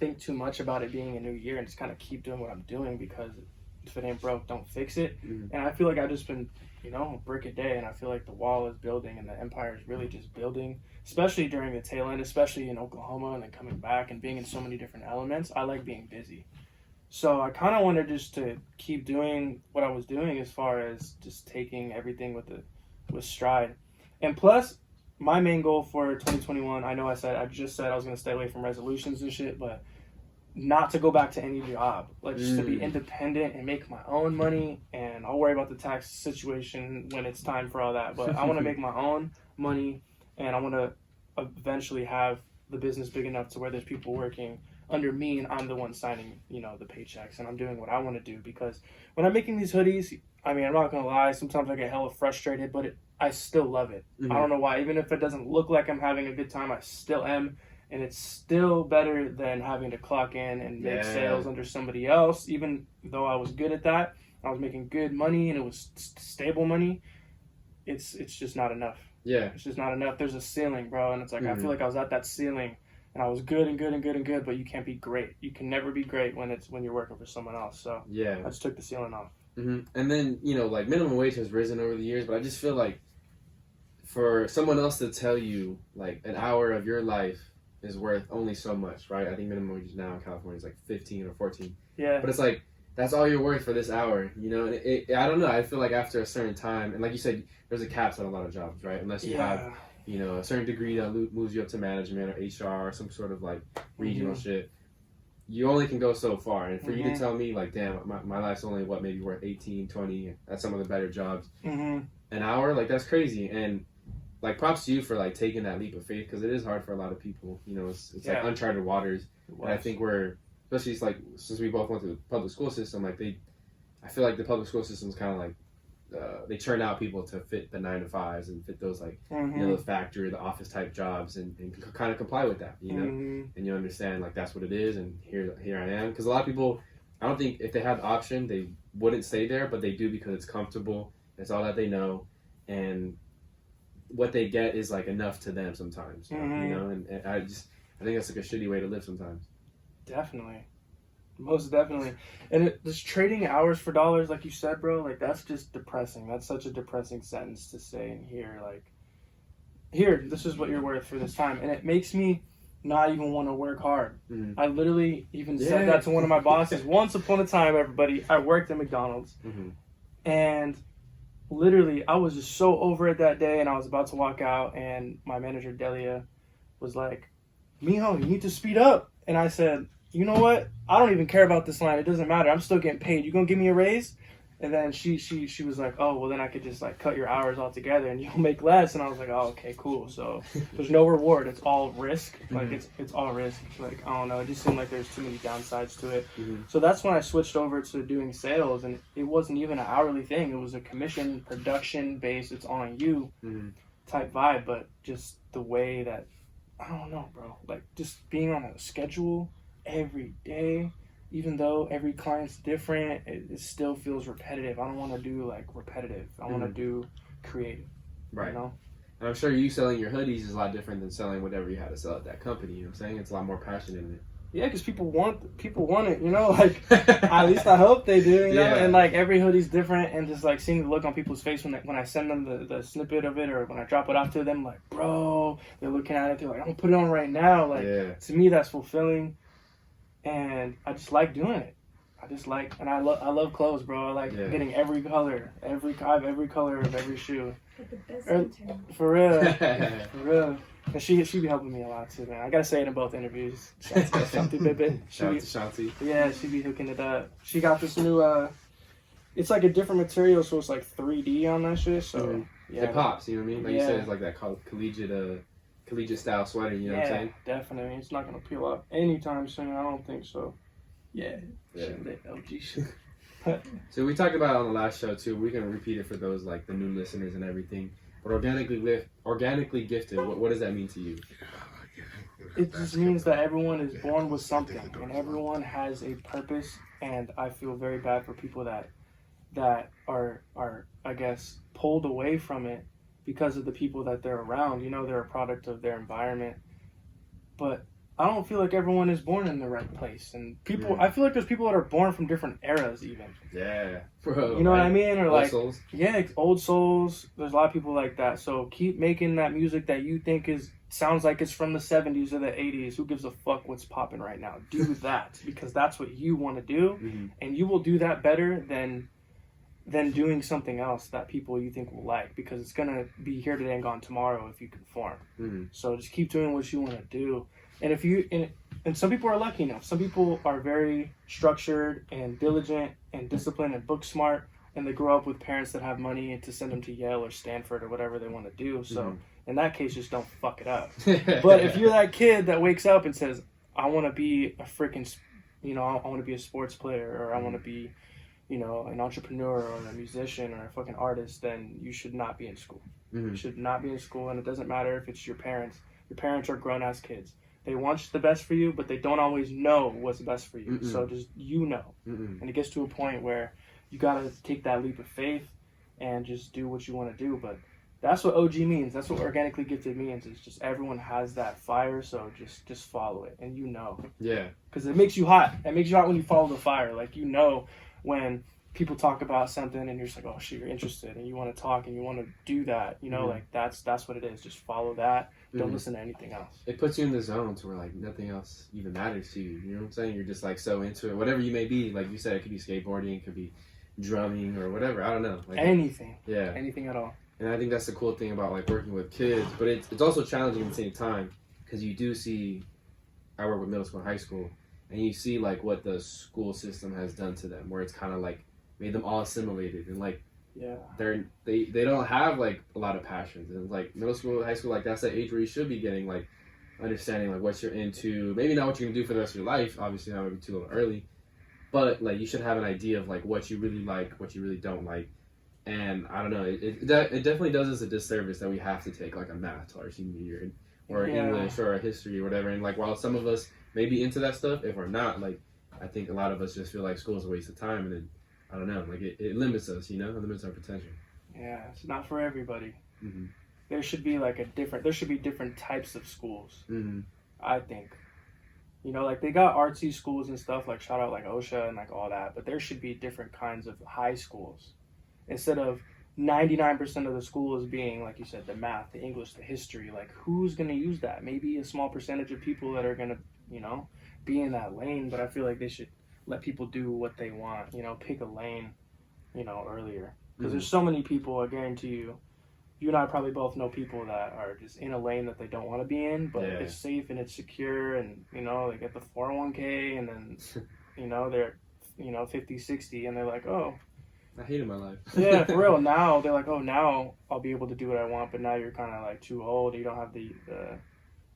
think too much about it being a new year and just kind of keep doing what I'm doing, because if it ain't broke, don't fix it.
Mm-hmm.
And I feel like I've just been, you know, a brick a day, and I feel like the wall is building and the empire is really just building, especially during the tail end, especially in Oklahoma, and then coming back and being in so many different elements. I like being busy. So I kind of wanted just to keep doing what I was doing as far as just taking everything with stride. And plus, my main goal for 2021, I just said I was going to stay away from resolutions and shit, but not to go back to any job. Like, just to be independent and make my own money, and I'll worry about the tax situation when it's time for all that. But I want to make my own money, and I want to eventually have the business big enough to where there's people working under me, and I'm the one signing, you know, the paychecks, and I'm doing what I want to do. Because when I'm making these hoodies, I mean, I'm not going to lie, sometimes I get hella frustrated, but I still love it.
Mm-hmm.
I don't know why. Even if it doesn't look like I'm having a good time, I still am. And it's still better than having to clock in and make sales under somebody else. Even though I was good at that, I was making good money and it was stable money. It's just not enough.
Yeah.
It's just not enough. There's a ceiling, bro. And it's like, I feel like I was at that ceiling and I was good and good and good and good, but you can't be great. You can never be great when you're working for someone else. So
yeah,
I just took the ceiling off.
Mm-hmm. And then, you know, like minimum wage has risen over the years, but I just feel like for someone else to tell you like an hour of your life is worth only so much, right? I think minimum wage now in California is like 15 or 14.
Yeah.
But it's like, that's all you're worth for this hour, you know? And I don't know. I feel like after a certain time, and like you said, there's a caps on a lot of jobs, right? Unless you have, you know, a certain degree that moves you up to management or HR or some sort of like regional shit. You only can go so far. And for you to tell me like, damn, my life's only maybe worth 18, 20 at some of the better jobs. An hour, like that's crazy. And like props to you for like taking that leap of faith, because it is hard for a lot of people. You know, it's like uncharted waters. And I think especially like since we both went to the public school system, like I feel like the public school system's kind of like they churn out people to fit the 9-to-5s and fit those like you know, the factory, the office type jobs, and kind of comply with that, you know, and you understand like that's what it is, and here I am. Because a lot of people, I don't think if they had the option they wouldn't stay there, but they do because it's comfortable, it's all that they know, and what they get is like enough to them sometimes, you know, and I think that's like a shitty way to live sometimes. Definitely.
Most definitely. And just trading hours for dollars, like you said, bro, like that's just depressing. That's such a depressing sentence to say in here. Like, here, this is what you're worth for this time. And it makes me not even want to work hard. I literally even said that to one of my bosses. Once upon a time, everybody, I worked at McDonald's. And literally, I was just so over it that day, and I was about to walk out, and my manager, Delia, was like, Mijo, you need to speed up. And I said, you know what? I don't even care about this line. It doesn't matter. I'm still getting paid. You gonna give me a raise? And then she was like, oh, well then I could just like cut your hours altogether and you'll make less. And I was like, oh, okay, cool. So there's no reward. It's all risk. Like it's all risk. Like, I don't know. It just seemed like there's too many downsides to it. So that's when I switched over to doing sales, and it wasn't even an hourly thing. It was a commission production based. It's on you type vibe, but just the way that I don't know, bro. Like just being on a schedule every day, even though every client's different, it still feels repetitive. I don't want to do like repetitive. I want to do creative.
Right.
You know?
And I'm sure you selling your hoodies is a lot different than selling whatever you had to sell at that company. You know what I'm saying? It's a lot more passion in it.
Yeah, because people want it, you know. Like at least I hope they do, you know.
Yeah.
And like every hoodie's different, and just like seeing the look on people's face when I send them the snippet of it, or when I drop it off to them, like, bro, they're looking at it, they're like, I'm gonna put it on right now. Like to me, that's fulfilling, and I just like doing it. I just like, and I love clothes, bro. I like getting every color, every color of every shoe.
Like the best
for real, for real. And she be helping me a lot too, man. I gotta say it in both interviews. Shout out to
Shanti.
Yeah, she be hooking it up. She got this new it's like a different material, so it's like 3D on that shit. So yeah,
it pops. You know what I mean? Like you said, it's like that collegiate style sweater. You know what I'm saying?
Definitely. It's not gonna peel up anytime soon. I don't think so. Yeah. LG shit.
So we talked about it on the last show too. We're gonna repeat it for those like the new listeners and everything. But organically gifted, what does that mean to you?
It just means that everyone is born with something, and everyone has a purpose. And I feel very bad for people that are I guess pulled away from it because of the people that they're around. You know, they're a product of their environment. But I don't feel like everyone is born in the right place, and people. I feel like there's people that are born from different eras, even.
Yeah, bro.
You know what I mean? Or
old
like,
souls.
Yeah, old souls. There's a lot of people like that. So keep making that music that you think sounds like it's from the 70s or the 80s. Who gives a fuck what's popping right now? Do that because that's what you want to do, and you will do that better than doing something else that people you think will like, because it's gonna be here today and gone tomorrow if you conform. So just keep doing what you want to do. And if you and some people are lucky enough. Some people are very structured and diligent and disciplined and book smart, and they grow up with parents that have money to send them to Yale or Stanford or whatever they want to do. So in that case, just don't fuck it up. But if you're that kid that wakes up and says, I want to be a freaking, I want to be a sports player, or I want to be, an entrepreneur or a musician or a fucking artist, then you should not be in school. You should not be in school, and it doesn't matter if it's your parents. Your parents are grown-ass kids. They want the best for you, but they don't always know what's best for you. So just, And it gets to a point where you got to take that leap of faith and just do what you want to do. But that's what OG means. That's what organically gifted means. It's just everyone has that fire, so just follow it. And
Yeah. Because
it makes you hot. It makes you hot when you follow the fire. Like, when people talk about something and you're just like, oh shit, you're interested and you want to talk and you want to do that, like that's what it is. Just follow that. Don't listen to anything else.
It puts you in the zone to where like nothing else even matters to you. You know what I'm saying? You're just like so into it. Whatever you may be, like you said, it could be skateboarding, it could be drumming or whatever. I don't know. Like,
anything.
Yeah.
Anything at all.
And I think that's the cool thing about like working with kids, but it's also challenging at the same time, because you do see, I work with middle school and high school, and you see like what the school system has done to them, where it's kind of like made them all assimilated and like they don't have like a lot of passions. And like middle school, high school, like that's the age where you should be getting like understanding like what you're into, maybe not what you're gonna do for the rest of your life, obviously not maybe too early, but like you should have an idea of like what you really like, what you really don't like. And I don't know, it definitely does us a disservice that we have to take like a math our senior year, or English or a history or whatever. And like while some of us may be into that stuff, if we're not, like I think a lot of us just feel like school's a waste of time, and then I don't know, like it limits us, it limits our potential. Yeah,
it's not for everybody. There should be like different types of schools. I think, like they got artsy schools and stuff, like shout out like OSHA and like all that, but there should be different kinds of high schools. Instead of 99% of the schools being, like you said, the math, the English, the history, like who's going to use that? Maybe a small percentage of people that are going to, be in that lane, but I feel like they should let people do what they want, pick a lane, earlier. Because there's so many people, I guarantee you and I probably both know people that are just in a lane that they don't want to be in, but it's safe and it's secure, and, they get the 401k, and then, they're, 50, 60, and they're like, oh,
I hated my life.
Yeah, for real. Now they're like, oh, now I'll be able to do what I want, but now you're kind of like too old. You don't have the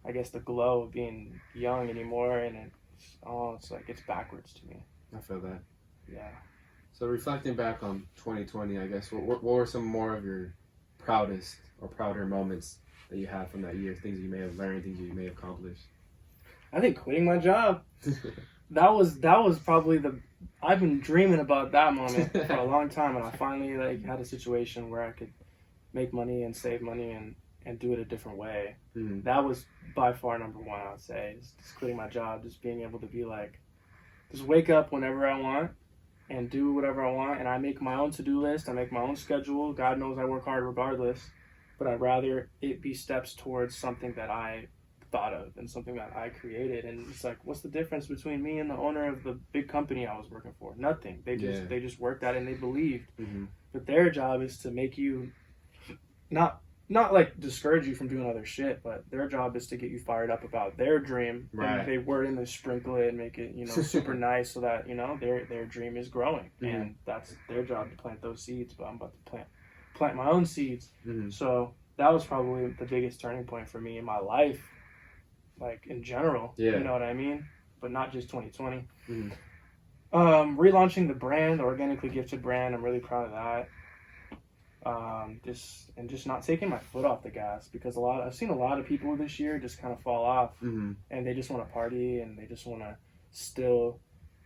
I guess the glow of being young anymore, and it's like it's backwards to me.
I feel that.
Yeah.
So reflecting back on 2020, I guess what were some more of your proudest or prouder moments that you had from that year? Things you may have learned, things you may have accomplished.
I think quitting my job. That was probably I've been dreaming about that moment for a long time, and I finally like had a situation where I could make money and save money and do it a different way.
Mm-hmm.
That was by far number one, I would say. Just quitting my job, just being able to be like, just wake up whenever I want and do whatever I want, and I make my own to-do list, I make my own schedule. God knows I work hard regardless, but I'd rather it be steps towards something that I thought of and something that I created. And it's like, what's the difference between me and the owner of the big company I was working for? Nothing. They just worked at it and they believed.
Mm-hmm.
But their job is to make you not like discourage you from doing other shit, but their job is to get you fired up about their dream.
Right.
And they word and they sprinkle it and make it, super nice so that, their dream is growing. Mm-hmm. And that's their job, to plant those seeds. But I'm about to plant my own seeds.
Mm-hmm.
So that was probably the biggest turning point for me in my life, like in general.
Yeah.
You know what I mean? But not just 2020.
Mm-hmm.
Relaunching the brand, the Organically Gifted brand, I'm really proud of that. Just not taking my foot off the gas, because I've seen a lot of people this year just kind of fall off.
Mm-hmm.
And they just want to party and they just want to still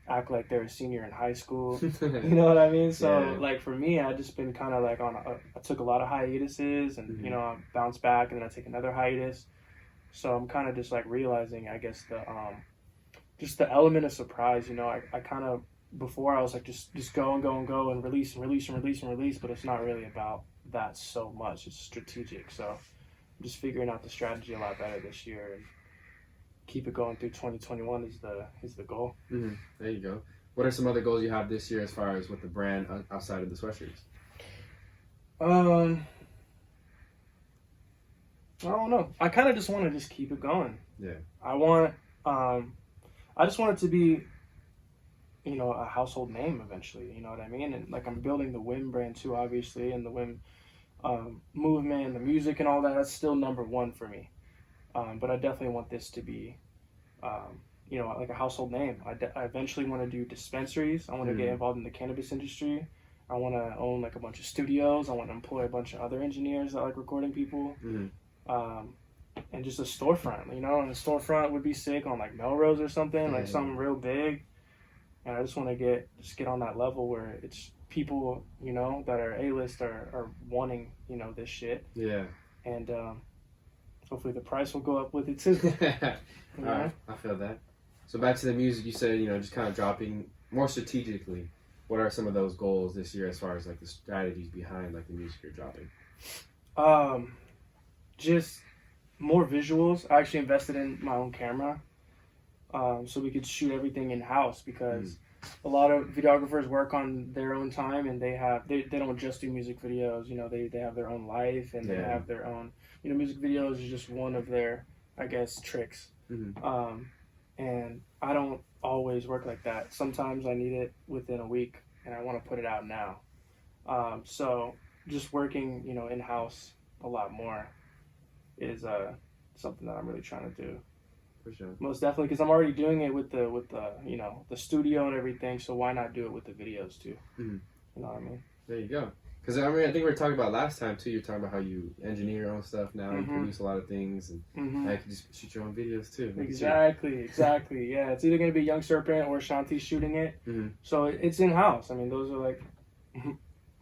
act like they're a senior in high school. You know what I mean? So like for me, I just been kind of like I took a lot of hiatuses and
mm-hmm.
I bounce back and then I take another hiatus. So I'm kind of just like realizing, I guess, just the element of surprise. I kind of, before I was like just go and release, but it's not really about that so much. It's strategic. So I'm just figuring out the strategy a lot better this year and keep it going through 2021 is the goal.
Mm-hmm. There you go. What are some other goals you have this year as far as with the brand outside of the sweatshirts?
I don't know. I kind of just want to just keep it going.
Yeah.
I just want it to be, a household name eventually. You know what I mean? And like I'm building the Wiim brand too, obviously, and the Wiim movement and the music and all that. That's still number one for me. But I definitely want this to be, like a household name. I eventually want to do dispensaries. I want to get involved in the cannabis industry. I want to own like a bunch of studios. I want to employ a bunch of other engineers that like recording people.
Mm-hmm.
And just a storefront, and a storefront would be sick on like Melrose or something, like something real big. And I just want to get on that level where it's people, that are A-list are wanting, this shit.
Yeah.
And hopefully the price will go up with it too.
All right, I feel that. So back to the music, you said, just kind of dropping more strategically. What are some of those goals this year as far as like the strategies behind like the music you're dropping?
Just more visuals. I actually invested in my own camera, so we could shoot everything in house, because a lot of videographers work on their own time and they don't just do music videos. They have their own life and they have their own. Music videos is just one of their, I guess, tricks. Mm-hmm. And I don't always work like that. Sometimes I need it within a week and I want to put it out now. So just working, in house a lot more is something that I'm really trying to do.
For sure. Most
definitely, because I'm already doing it with the the studio and everything. So why not do it with the videos too? Mm-hmm. You know what I mean?
There you go. Because I think we were talking about last time too. You're talking about how you engineer your own stuff now and produce a lot of things, and you can just shoot your own videos too.
Exactly. Yeah, it's either gonna be Young Serpent or Shanti shooting it. Mm-hmm. So it's in house. I mean, those are like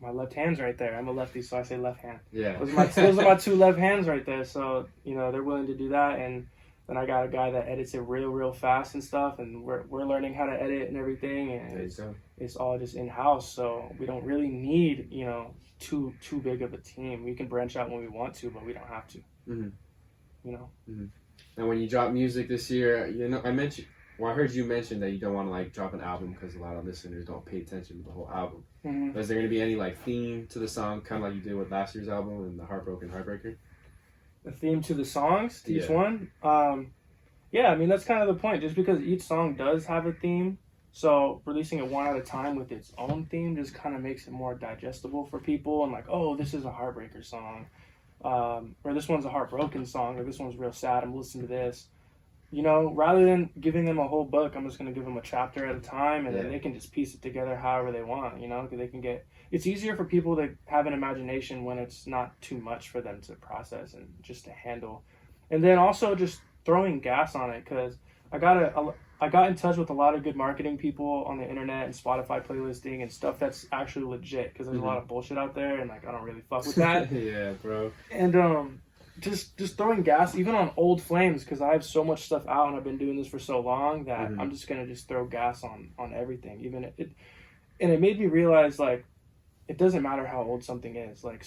my left hand's right there. I'm a lefty, so I say left hand.
Yeah.
Those are my two left hands right there. So they're willing to do that, and then I got a guy that edits it real fast and stuff, and we're learning how to edit and everything, and it's all just in house. So we don't really need too big of a team. We can branch out when we want to, but we don't have to. Mm-hmm.
Mm-hmm. And when you drop music this year, I heard you mention that you don't want to like drop an album because a lot of listeners don't pay attention to the whole album. Mm-hmm. Is there going to be any like theme to the song, kind of like you did with last year's album and the Heartbroken Heartbreaker?
A theme to the songs, to each one? Yeah, I mean, that's kind of the point. Just because each song does have a theme, so releasing it one at a time with its own theme just kind of makes it more digestible for people. And like, oh, this is a Heartbreaker song. Or this one's a heartbroken song, or this one's real sad, I'm listening to this. you know, rather than giving them a whole book, I'm just going to give them a chapter at a time, and then they can just piece it together however they want, you know, because they can get, it's easier for people to have an imagination when it's not too much for them to process and just to handle. And then also just throwing gas on it, because I got in touch with a lot of good marketing people on the internet and Spotify playlisting and stuff that's actually legit, because there's a lot of bullshit out there, and like I don't really fuck with that.
Yeah, bro.
And just throwing gas even on old flames, because I have so much stuff out and I've been doing this for so long that I'm just gonna just throw gas on everything. Even it, and it made me realize like it doesn't matter how old something is. Like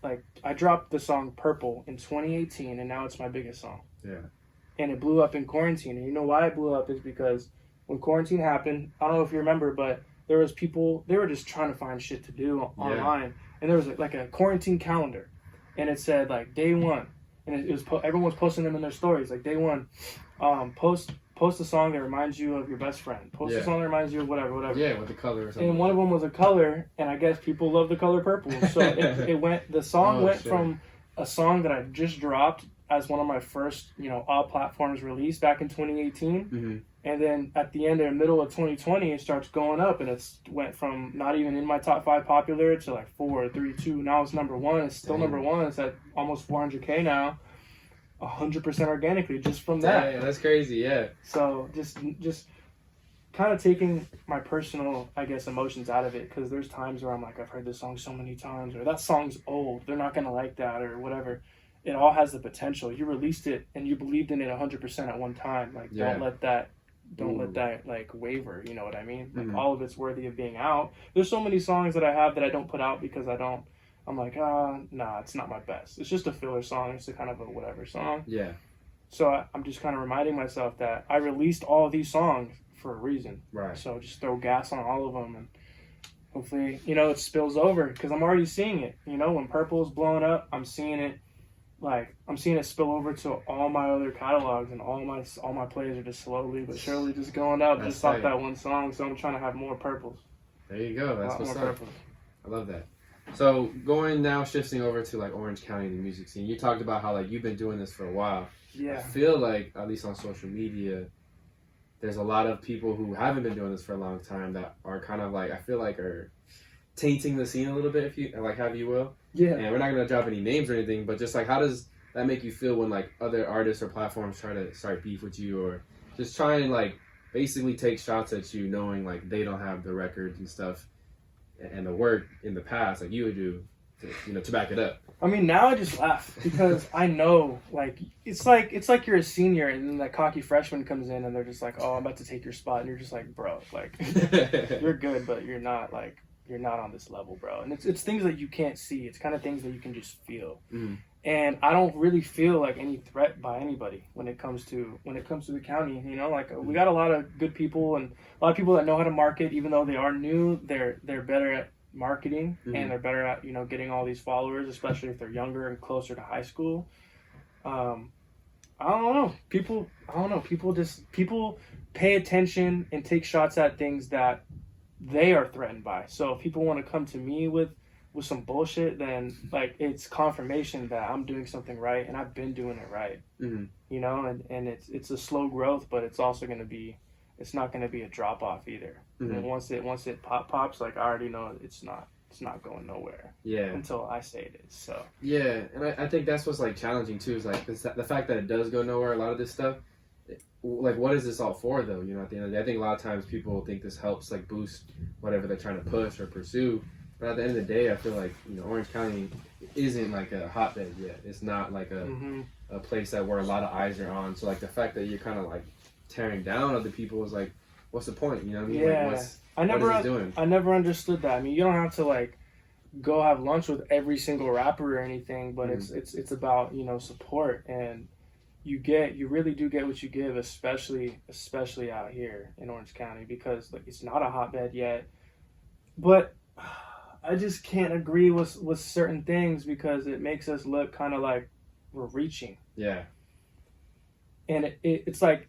like I dropped the song Purple in 2018, and now it's my biggest song.
Yeah.
And it blew up in quarantine. And you know why it blew up is because when quarantine happened, I don't know if you remember, but there was people, they were just trying to find shit to do online. And there was like a quarantine calendar. And it said like day 1. And it was everyone was posting them in their stories. Like day 1, post a song that reminds you of your best friend. Post a song that reminds you of whatever.
Yeah, with the color or something.
And one of them was a color, and I guess people love the color purple. So the song went from a song that I just dropped as one of my first, you know, all platforms released back in 2018. And then at the end or middle of 2020, it starts going up, and it's went from not even in my top 5 popular to like 4, 3, 2. Now it's number 1. It's still number 1. It's at almost 400K now, 100% organically, just from that.
Yeah, that's crazy. Yeah.
So just kind of taking my personal, I guess, emotions out of it, because there's times where I'm like, I've heard this song so many times, or that song's old, they're not gonna like that, or whatever. It all has the potential. You released it and you believed in it 100% at one time. Like, don't let that like waver. You know what I mean? Like all of it's worthy of being out. There's so many songs that I have that I don't put out because I'm like, nah, it's not my best. It's just a filler song. It's a kind of a whatever song.
Yeah.
So I'm just kind of reminding myself that I released all of these songs for a reason.
Right.
So just throw gas on all of them, and hopefully, you know, it spills over, because I'm already seeing it. You know, when Purple is blowing up, I'm seeing it. Like, I'm seeing it spill over to all my other catalogs, and all my plays are just slowly but surely just going up. That's just off that one song. So I'm trying to have more purples.
There you go. That's what's up.
Purples.
I love that. So shifting over to like Orange County, the music scene. You talked about how like you've been doing this for a while.
Yeah.
I feel like, at least on social media, there's a lot of people who haven't been doing this for a long time that are kind of like, I feel like, are tainting the scene a little bit, if you like, have you will.
Yeah.
And we're not gonna drop any names or anything, but just like, how does that make you feel when like other artists or platforms try to start beef with you, or just try and like basically take shots at you, knowing like they don't have the records and stuff and the work in the past like you would do, to back it up?
I mean, now I just laugh because I know, like it's like you're a senior, and then that cocky freshman comes in and they're just like, oh, I'm about to take your spot, and you're just like, bro, like you're good, but you're not on this level, bro. And it's things that you can't see. It's kind of things that you can just feel. And I don't really feel like any threat by anybody when it comes to the county. You know, like we got a lot of good people and a lot of people that know how to market, even though they are new. They're better at marketing, and they're better at, getting all these followers, especially if they're younger and closer to high school. I don't know. People pay attention and take shots at things that they are threatened by. So if people want to come to me with some bullshit, then like it's confirmation that I'm doing something right, and I've been doing it right. And it's a slow growth, but it's also it's not going to be a drop off either. And once it pops, like I already know it's not going nowhere. Yeah. Until I say it is. So.
Yeah, and I think that's what's like challenging too, is like the fact that it does go nowhere. A lot of this stuff, like, what is this all for though? At the end of the day, I think a lot of times people think this helps like boost whatever they're trying to push or pursue. But at the end of the day, I feel like Orange County isn't like a hotbed yet. It's not like a place that where a lot of eyes are on. So like the fact that you're kind of like tearing down other people is like, what's the point? You know what I mean?
Yeah.
Like, what is it doing?
I never understood that. I mean, you don't have to like go have lunch with every single rapper or anything, but it's about support, and you really do get what you give, especially out here in Orange County, because like it's not a hotbed yet. But I just can't agree with certain things because it makes us look kind of like we're reaching.
Yeah.
And it's like,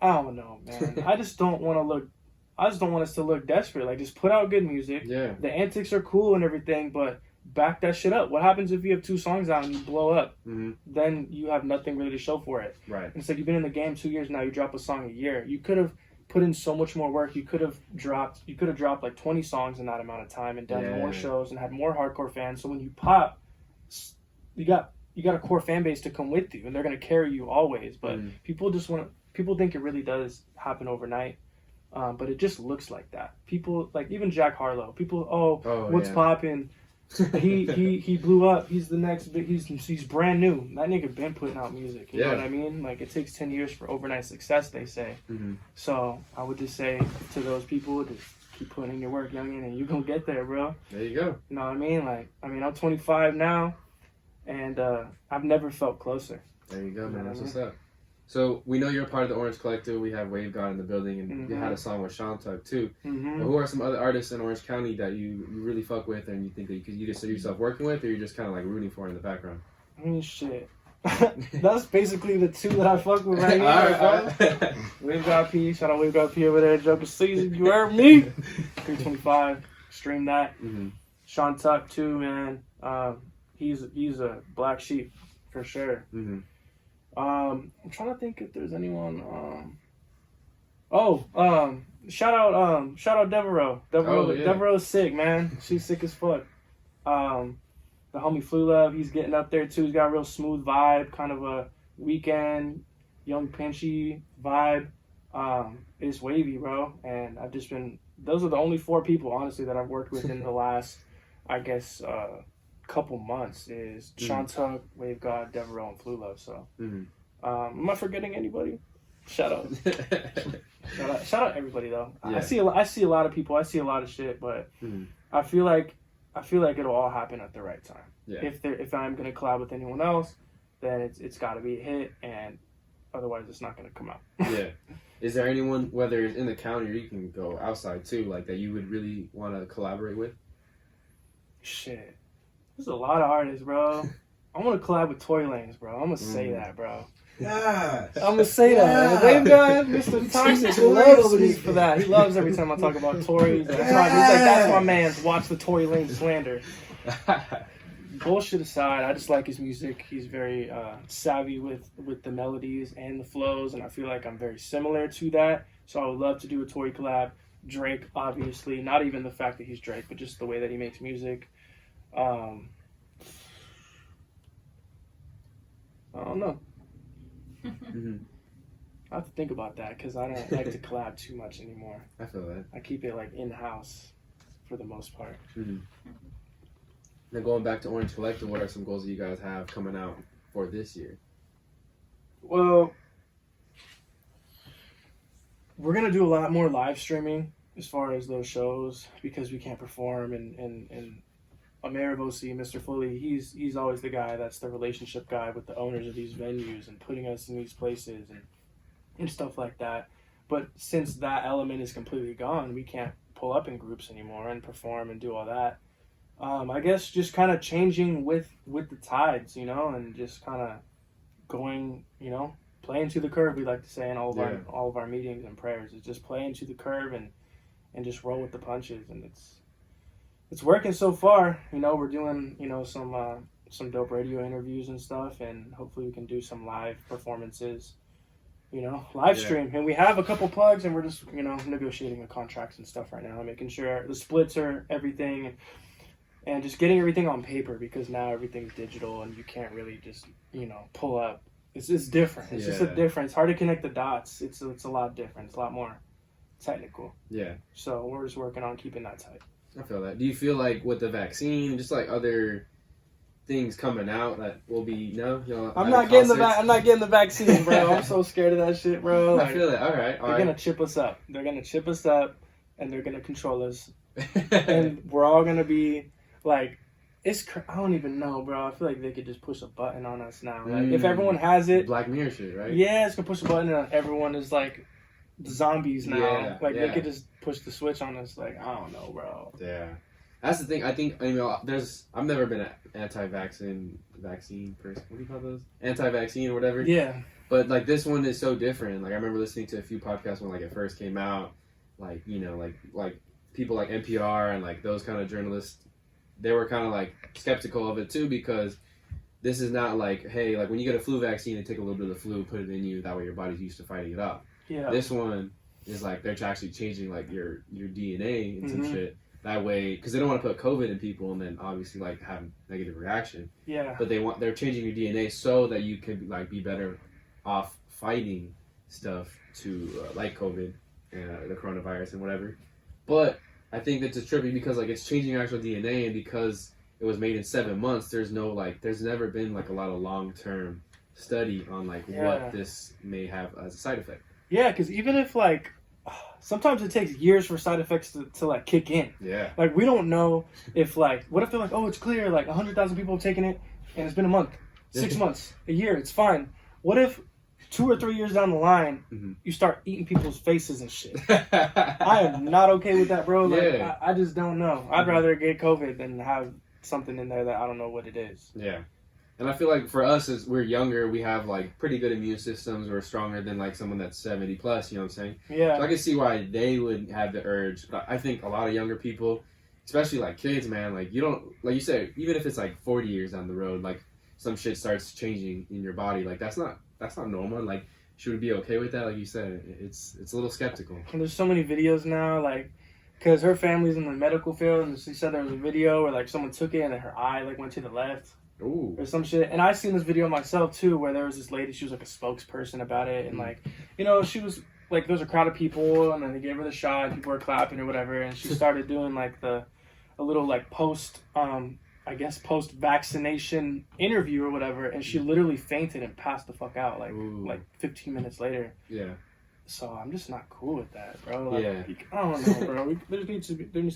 I don't know, man. I just don't want us to look desperate. Like, just put out good music.
Yeah.
The antics are cool and everything, but back that shit up. What happens if you have 2 songs out and you blow up?
Mm-hmm.
Then you have nothing really to show for it.
Right.
And it's like, you've been in the game 2 years now. You drop a song a year. You could have put in so much more work. You could have dropped like 20 songs in that amount of time and done more shows and had more hardcore fans. So when you pop, you got a core fan base to come with you, and they're gonna carry you always. But people think it really does happen overnight. But it just looks like that. People, like even Jack Harlow, what's poppin'? he blew up. He's the next big. He's brand new. That nigga been putting out music. You know what I mean? Like, it takes 10 years for overnight success, they say. Mm-hmm. So I would just say to those people, just keep putting in your work, youngin, and you gonna get there, bro.
There you go.
You know what I mean? Like, I'm 25 now, and I've never felt closer.
There you go, man. That's what's up. So we know you're a part of the Orange Collective. We have Wave God in the building, and you had a song with Sean Tuck too. Mm-hmm. But who are some other artists in Orange County that you really fuck with, and you think that you could either see yourself working with, or you're just kind of like rooting for in the background?
Shit. That's basically the 2 that I fuck with right now, bro. Wave God P. Shout out Wave God P over there. Joker Season. You heard me. 325. Stream that. Mm-hmm. Sean Tuck too, man. He's a black sheep for sure. Mm-hmm. I'm trying to think if there's anyone. Shout out Devereaux. Devereaux's sick, man. She's sick as fuck. The homie Flu Love, he's getting up there too. He's got a real smooth vibe, kind of a weekend, young pinchy vibe. It's wavy, bro. And I've just been. Those are the only 4 people, honestly, that I've worked with in the last, I guess, couple months. Is Sean Tuck, Wave God, Devereaux, and Flu Love. So, am I forgetting anybody? Shout out. Shout out everybody though. Yeah. I see a lot of people. I see a lot of shit, but I feel like it'll all happen at the right time. Yeah. If I'm gonna collab with anyone else, then it's got to be a hit, and otherwise it's not gonna come out.
Yeah. Is there anyone, whether it's in the county or you can go outside too, like that you would really want to collaborate with?
Shit. There's a lot of artists, bro. I want to collab with Tory Lanez, bro. I'm gonna say that, bro. Yeah. I'm gonna say that. Wave God, Mr. Toxic, loves me for that. He loves every time I talk about Tory. He's like, that's my man's. Watch the Tory Lanez slander. Bullshit aside, I just like his music. He's very savvy with the melodies and the flows, and I feel like I'm very similar to that. So I would love to do a Tory collab. Drake, obviously, not even the fact that he's Drake, but just the way that he makes music. I don't know. I have to think about that because I don't like to collab too much anymore.
I feel that.
I keep it like in-house for the most part.
Now going back to Orange Collective, what are some goals that you guys have coming out for this year?
Well, we're going to do a lot more live streaming as far as those shows because we can't perform, and Amerivosi, Mr. Fully, he's always the guy that's the relationship guy with the owners of these venues and putting us in these places and stuff like that. But since that element is completely gone, we can't pull up in groups anymore and perform and do all that. I guess just kind of changing with the tides, and just kind of going, playing to the curve, we like to say in all of our meetings and prayers. Is just playing to the curve and just roll with the punches, and it's working so far. We're doing, some dope radio interviews and stuff, and hopefully we can do some live performances, live stream. And we have a couple plugs, and we're just, negotiating the contracts and stuff right now, making sure the splits are everything, and just getting everything on paper, because now everything's digital and you can't really just, pull up. It's different. It's just a different. It's hard to connect the dots. It's a lot different. It's a lot more technical. Yeah. So we're just working on keeping that tight.
I feel that. Do you feel like with the vaccine, just like other things coming out that will be
I'm not getting the vaccine, bro. I'm so scared of that shit, bro.
I feel that. All right.
They're gonna chip us up. They're gonna chip us up, and they're gonna control us, and we're all gonna be like, I don't even know, bro. I feel like they could just push a button on us now. Like if everyone has it,
Black Mirror shit, right?
Yeah, it's gonna push a button, and everyone is like zombies now. They could just push the switch on us. Like, I don't know, bro.
Yeah, that's the thing. I think I've never been an vaccine person. What do you call those? Anti-vaccine or whatever.
Yeah.
But like this one is so different. Like I remember listening to a few podcasts when like it first came out. Like like people like NPR and like those kind of journalists they were kind of like skeptical of it too, because this is not like, hey, like when you get a flu vaccine, they take a little bit of the flu, put it in you, that way your body's used to fighting it off.
Yeah.
This one is like they're actually changing like your DNA and some shit. That way, because they don't want to put COVID in people and then obviously like have negative reaction.
Yeah.
But they're changing your DNA so that you can like be better off fighting stuff to like COVID and the coronavirus and whatever. But I think that's just trippy because like it's changing your actual DNA, and because it was made in 7 months, there's never been like a lot of long-term study on like what this may have as a side effect.
Yeah, because even if like sometimes it takes years for side effects to like kick in.
Yeah.
Like we don't know if like, what if they're like, oh, it's clear, like 100,000 people have taken it and it's been a month, 6 months, a year, it's fine. What if 2 or 3 years down the line, you start eating people's faces and shit? I am not okay with that, bro. Like, I just don't know. I'd rather get COVID than have something in there that I don't know what it is.
Yeah. And I feel like for us, as we're younger, we have like pretty good immune systems. We're stronger than like someone that's 70 plus, you know what I'm saying?
Yeah.
So I can see why they would have the urge. But I think a lot of younger people, especially like kids, man, like you don't, like you said, even if it's like 40 years down the road, like some shit starts changing in your body. Like that's not normal. Like should we be okay with that? Like you said, it's a little skeptical.
And there's so many videos now, like, because her family's in the medical field, and she said there was a video where like someone took it and her eye like went to the left.
Ooh.
Or some shit. And I seen this video myself too, where there was this lady, she was like a spokesperson about it, and like, you know, she was like, there was a crowd of people, and then they gave her the shot, and people were clapping or whatever, and she started doing like a little like post vaccination interview or whatever, and she literally fainted and passed the fuck out like 15 minutes later.
Yeah.
So I'm just not cool with that, bro. Like,
yeah.
I don't know, bro. There needs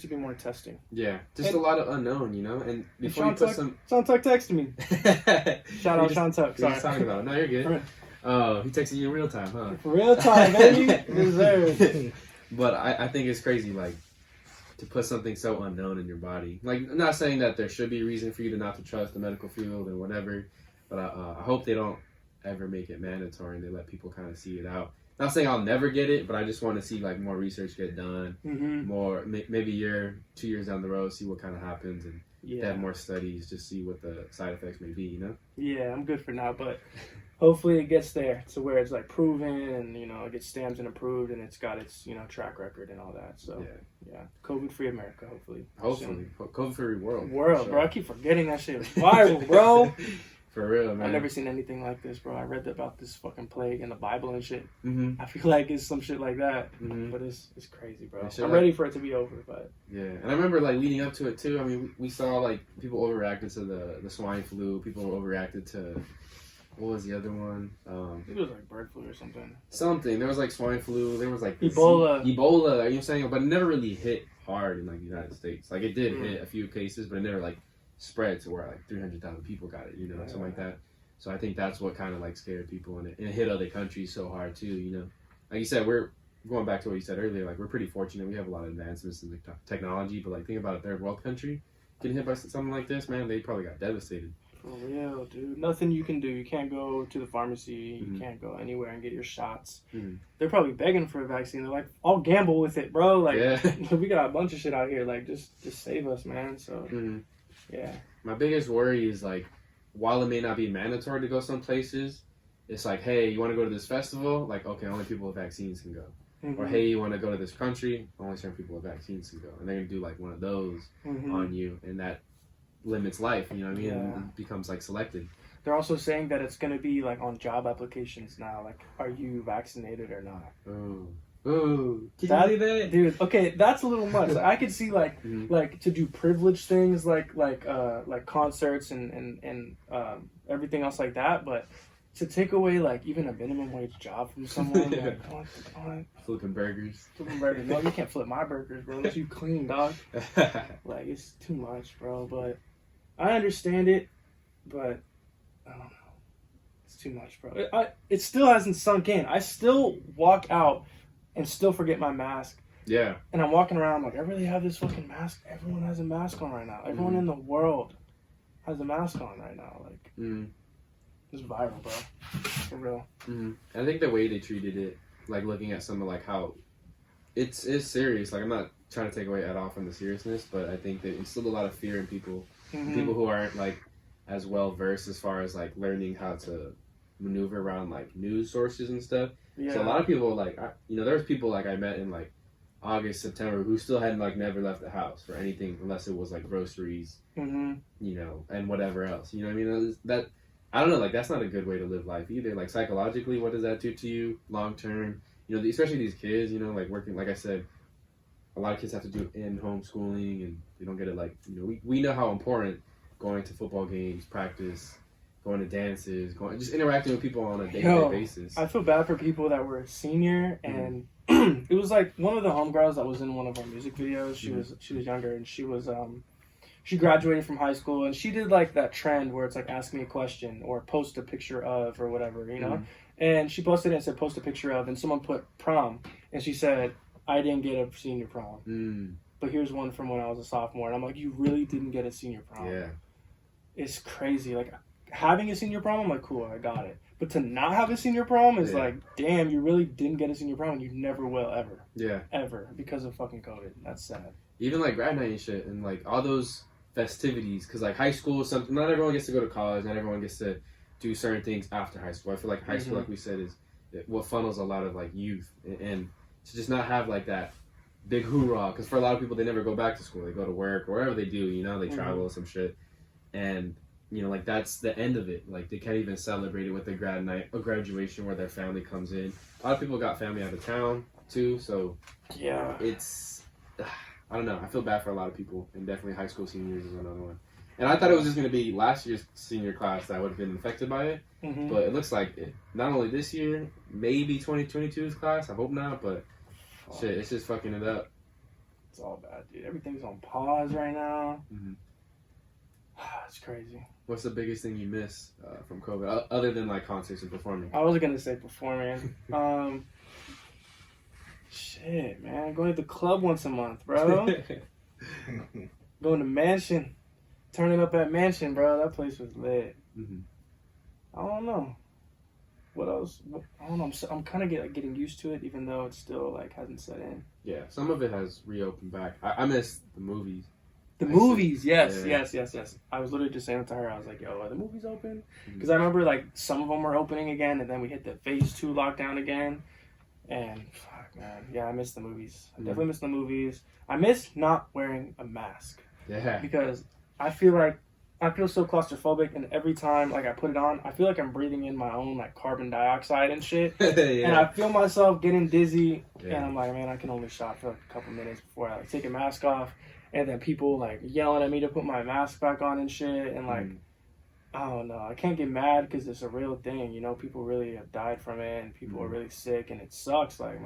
to be more testing.
Yeah. Just a lot of unknown, you know? And before you put some...
Sean Tuck texted me. Shout out Sean Tuck. Sorry.
Talking about it. No, you're good. Oh, he texted you in real time, huh?
Real time, baby. Deserved.
But I think it's crazy, like, to put something so unknown in your body. Like, I'm not saying that there should be a reason for you to not to trust the medical field or whatever, but I hope they don't ever make it mandatory and they let people kind of see it out. Not saying I'll never get it, but I just want to see like more research get done, more maybe a year, 2 years down the road, see what kind of happens, and have more studies, just see what the side effects may be, you know?
Yeah, I'm good for now, but hopefully it gets there to where it's like proven, and you know, it gets stamped and approved, and it's got its, you know, track record and all that. So yeah, COVID-free America, hopefully.
COVID-free world.
Sure. Bro, I keep forgetting that shit was viral, bro.
For real, man.
I've never seen anything like this, bro. I read about this fucking plague in the Bible and shit. I feel like it's some shit like that, but it's crazy, bro. I'm ready for it to be over, but
yeah. And I remember like leading up to it too. I mean, we saw like people overreacted to the swine flu. People overreacted to, what was the other one?
I think it was like bird flu or something.
Something. There was like swine flu. There was like
Ebola.
You know what I'm saying? But it never really hit hard in like the United States. Like it did hit a few cases, but it never like spread to where like 300,000 people got it, you know, something like that. So I think that's what kind of like scared people, and it hit other countries so hard too, you know. Like you said, we're going back to what you said earlier, like we're pretty fortunate. We have a lot of advancements in the technology, but like think about a third world country getting hit by something like this, man, they probably got devastated.
For real, dude. Nothing you can do. You can't go to the pharmacy. You can't go anywhere and get your shots. They're probably begging for a vaccine. They're like, I'll gamble with it, bro. Like, we got a bunch of shit out here. Like, just save us, man. So, yeah.
My biggest worry is like, while it may not be mandatory to go some places, it's like, hey, you want to go to this festival? Like, okay, only people with vaccines can go. Or hey, you want to go to this country? Only certain people with vaccines can go. And they're gonna do like one of those on you, and that limits life. You know what I mean? And it becomes like selected. They're
also saying that it's gonna be like on job applications now. Like, are you vaccinated or not?
Ooh, can you believe that?
Dude, okay, that's a little much. I could see like like to do privileged things like concerts and everything else like that, but to take away like even a minimum wage job from someone, like, what?
Flipping burgers.
No, you can't flip my burgers, bro. Unless you clean, dog. Like, it's too much, bro. But I understand it, but I don't know. It's too much, bro. It still hasn't sunk in. I still walk out and still forget my mask.
Yeah.
And I'm walking around like, I really have this fucking mask. Everyone has a mask on right now. Everyone in the world has a mask on right now. Like, it's viral, bro. For real. I
think the way they treated it, like looking at some of like how it's serious. Like, I'm not trying to take away at all from the seriousness, but I think that instilled a lot of fear in people,
Mm-hmm.
people who aren't like as well versed as far as like learning how to maneuver around like news sources and stuff.
Yeah.
So a lot of people like, there's people like I met in like August, September who still hadn't like never left the house for anything unless it was like groceries,
mm-hmm.
And whatever else. You know what I mean? That I don't know, like that's not a good way to live life either. Like psychologically, what does that do to you long term? Especially these kids, like working, like I said, a lot of kids have to do in homeschooling and they don't get it. Like, we know how important going to football games, practice, going to dances, just interacting with people on a day-to-day basis.
I feel bad for people that were a senior and it was like one of the homegirls that was in one of our music videos. She was younger and she was she graduated from high school and she did like that trend where it's like ask me a question or post a picture of or whatever, and she posted it and said post a picture of, and someone put prom and she said I didn't get a senior prom, but here's one from when I was a sophomore, and I'm like, you really didn't get a senior prom?
Yeah, it's
crazy. Like having a senior prom, I'm like, cool, I got it. But to not have a senior prom is like, damn, you really didn't get a senior prom and you never will ever.
Yeah.
Ever, because of fucking COVID. That's sad.
Even like grad night and shit and like all those festivities, because like high school, not everyone gets to go to college, not everyone gets to do certain things after high school. I feel like high school, like we said, is what funnels a lot of like youth, and to just not have like that big hoorah, because for a lot of people, they never go back to school. They go to work or whatever they do, they travel or some shit. And like that's the end of it. Like they can't even celebrate it with a grad night, a graduation where their family comes in. A lot of people got family out of town too, so
yeah,
it's I don't know. I feel bad for a lot of people, and definitely high school seniors is another one. And I thought it was just going to be last year's senior class that would have been affected by it, but it looks like not only this year, maybe 2022's class. I hope not, but shit, it's just fucking it up.
It's all bad, dude. Everything's on pause right now. It's crazy.
What's the biggest thing you miss from COVID, other than like concerts and performing?
I was gonna say performing. Shit, man, going to the club once a month, bro. Going to Mansion, turning up at Mansion, bro. That place was lit. I don't know. What else? I don't know. I'm kind of getting used to it, even though it still like hasn't set in.
Yeah, some of it has reopened back. I miss the movies.
The movies, yes. I was literally just saying it to her. I was like, yo, are the movies open? Because I remember like some of them were opening again, and then we hit the phase 2 lockdown again. And fuck, man. Yeah, I miss the movies. I definitely miss the movies. I miss not wearing a mask.
Yeah.
Because I feel so claustrophobic, and every time like I put it on, I feel like I'm breathing in my own like carbon dioxide and shit. And I feel myself getting dizzy, and I'm like, man, I can only shot for like a couple minutes before I like take a mask off. And then people like yelling at me to put my mask back on and shit. And like, I don't know. I can't get mad because it's a real thing. People really have died from it, and people are really sick, and it sucks. Like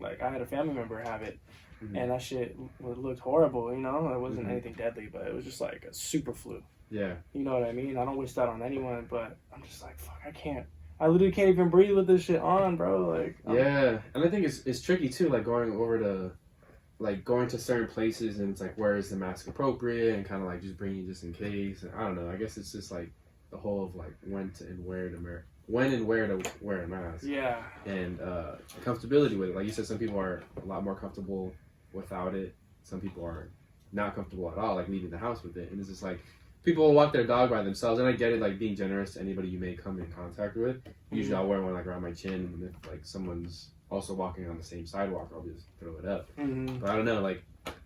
I had a family member have it, and that shit looked horrible. It wasn't anything deadly, but it was just like a super flu.
Yeah.
You know what I mean? I don't wish that on anyone, but I'm just like, fuck, I can't. I literally can't even breathe with this shit on, bro. Like.
Yeah, and I think it's tricky too. Like going to certain places, and it's like, where is the mask appropriate, and kind of like just bringing just in case. And I don't know. I guess it's just like the whole of like when and where to wear a mask.
Yeah.
And comfortability with it. Like you said, some people are a lot more comfortable without it. Some people are not comfortable at all, like leaving the house with it. And it's just like people will walk their dog by themselves. And I get it, like being generous to anybody you may come in contact with. Usually I'll wear one like around my chin, and if like someone's also walking on the same sidewalk, I'll just throw it up. But I don't know, like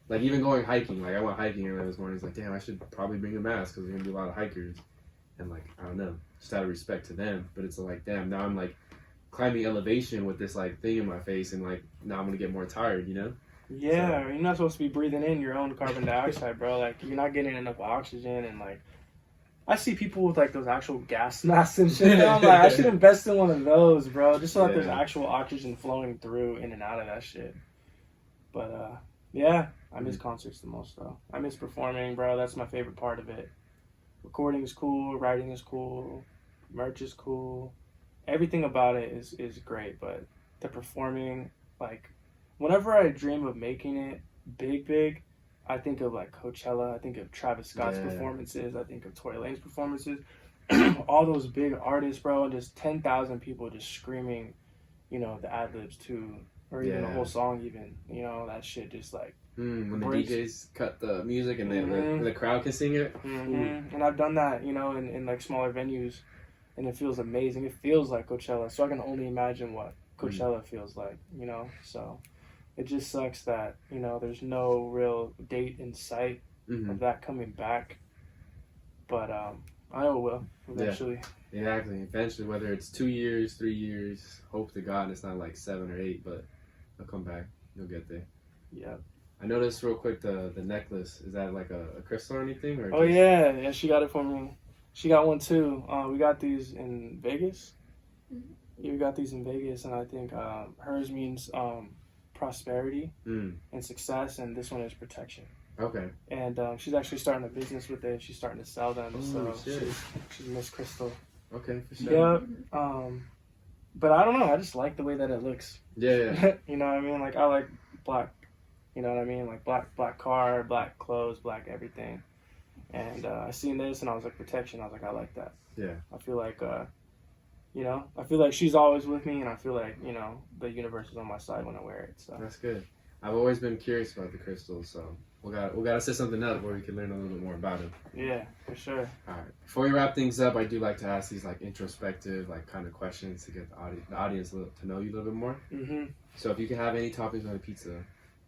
even going hiking, like I went hiking earlier this morning, it's like, damn, I should probably bring a mask because there's gonna be a lot of hikers, and like, I don't know, just out of respect to them. But it's like, damn, now I'm like climbing elevation with this like thing in my face, and like now I'm gonna get more tired,
Yeah, so, you're not supposed to be breathing in your own carbon dioxide, bro. Like, you're not getting enough oxygen, and like I see people with like those actual gas masks and shit. And I'm like, I should invest in one of those, bro, just so that there's actual oxygen flowing through in and out of that shit. But yeah, I miss concerts the most though. I miss performing, bro. That's my favorite part of it. Recording is cool, writing is cool, merch is cool. Everything about it is great, but the performing, like, whenever I dream of making it big, I think of like Coachella, I think of Travis Scott's performances, I think of Tory Lane's performances, all those big artists, bro, and just 10,000 people just screaming, the ad-libs too, or even the whole song even, that shit just like
When the
breaks.
DJs cut the music and then the crowd can sing it.
And I've done that, you know, in like smaller venues, and it feels amazing. It feels like Coachella, so I can only imagine what Coachella feels like, you know. So it just sucks that, you know, there's no real date in sight of that coming back. But I know it will eventually.
Yeah, exactly. Eventually, whether it's 2 years, 3 years, hope to God it's not like 7 or 8, but they'll come back. You'll get there.
Yeah.
I noticed real quick the necklace. Is that like a crystal or anything? Or
Oh yeah, she got it for me. She got one too. We got these in Vegas. Yeah, we got these in Vegas, and I think hers means prosperity and success, and this one is protection.
Okay.
And she's actually starting a business with it. She's starting to sell them.
Oh,
so she's Miss Crystal.
Okay, for sure.
Yeah. But I don't know. I just like the way that it looks.
Yeah.
You know what I mean? Like I like black. You know what I mean? Like black car, black clothes, black everything. And I seen this and I was like, protection. I was like, I like that.
Yeah.
I feel like, you know, I feel like she's always with me, and I feel like, you know, the universe is on my side when I wear it. So
that's good. I've always been curious about the crystals, so we gotta set something up where we can learn a little bit more about them.
Yeah, for sure.
All right. Before we wrap things up, I do like to ask these like introspective, like kind of questions to get the audience to know you a little bit more. So if you could have any toppings on a pizza,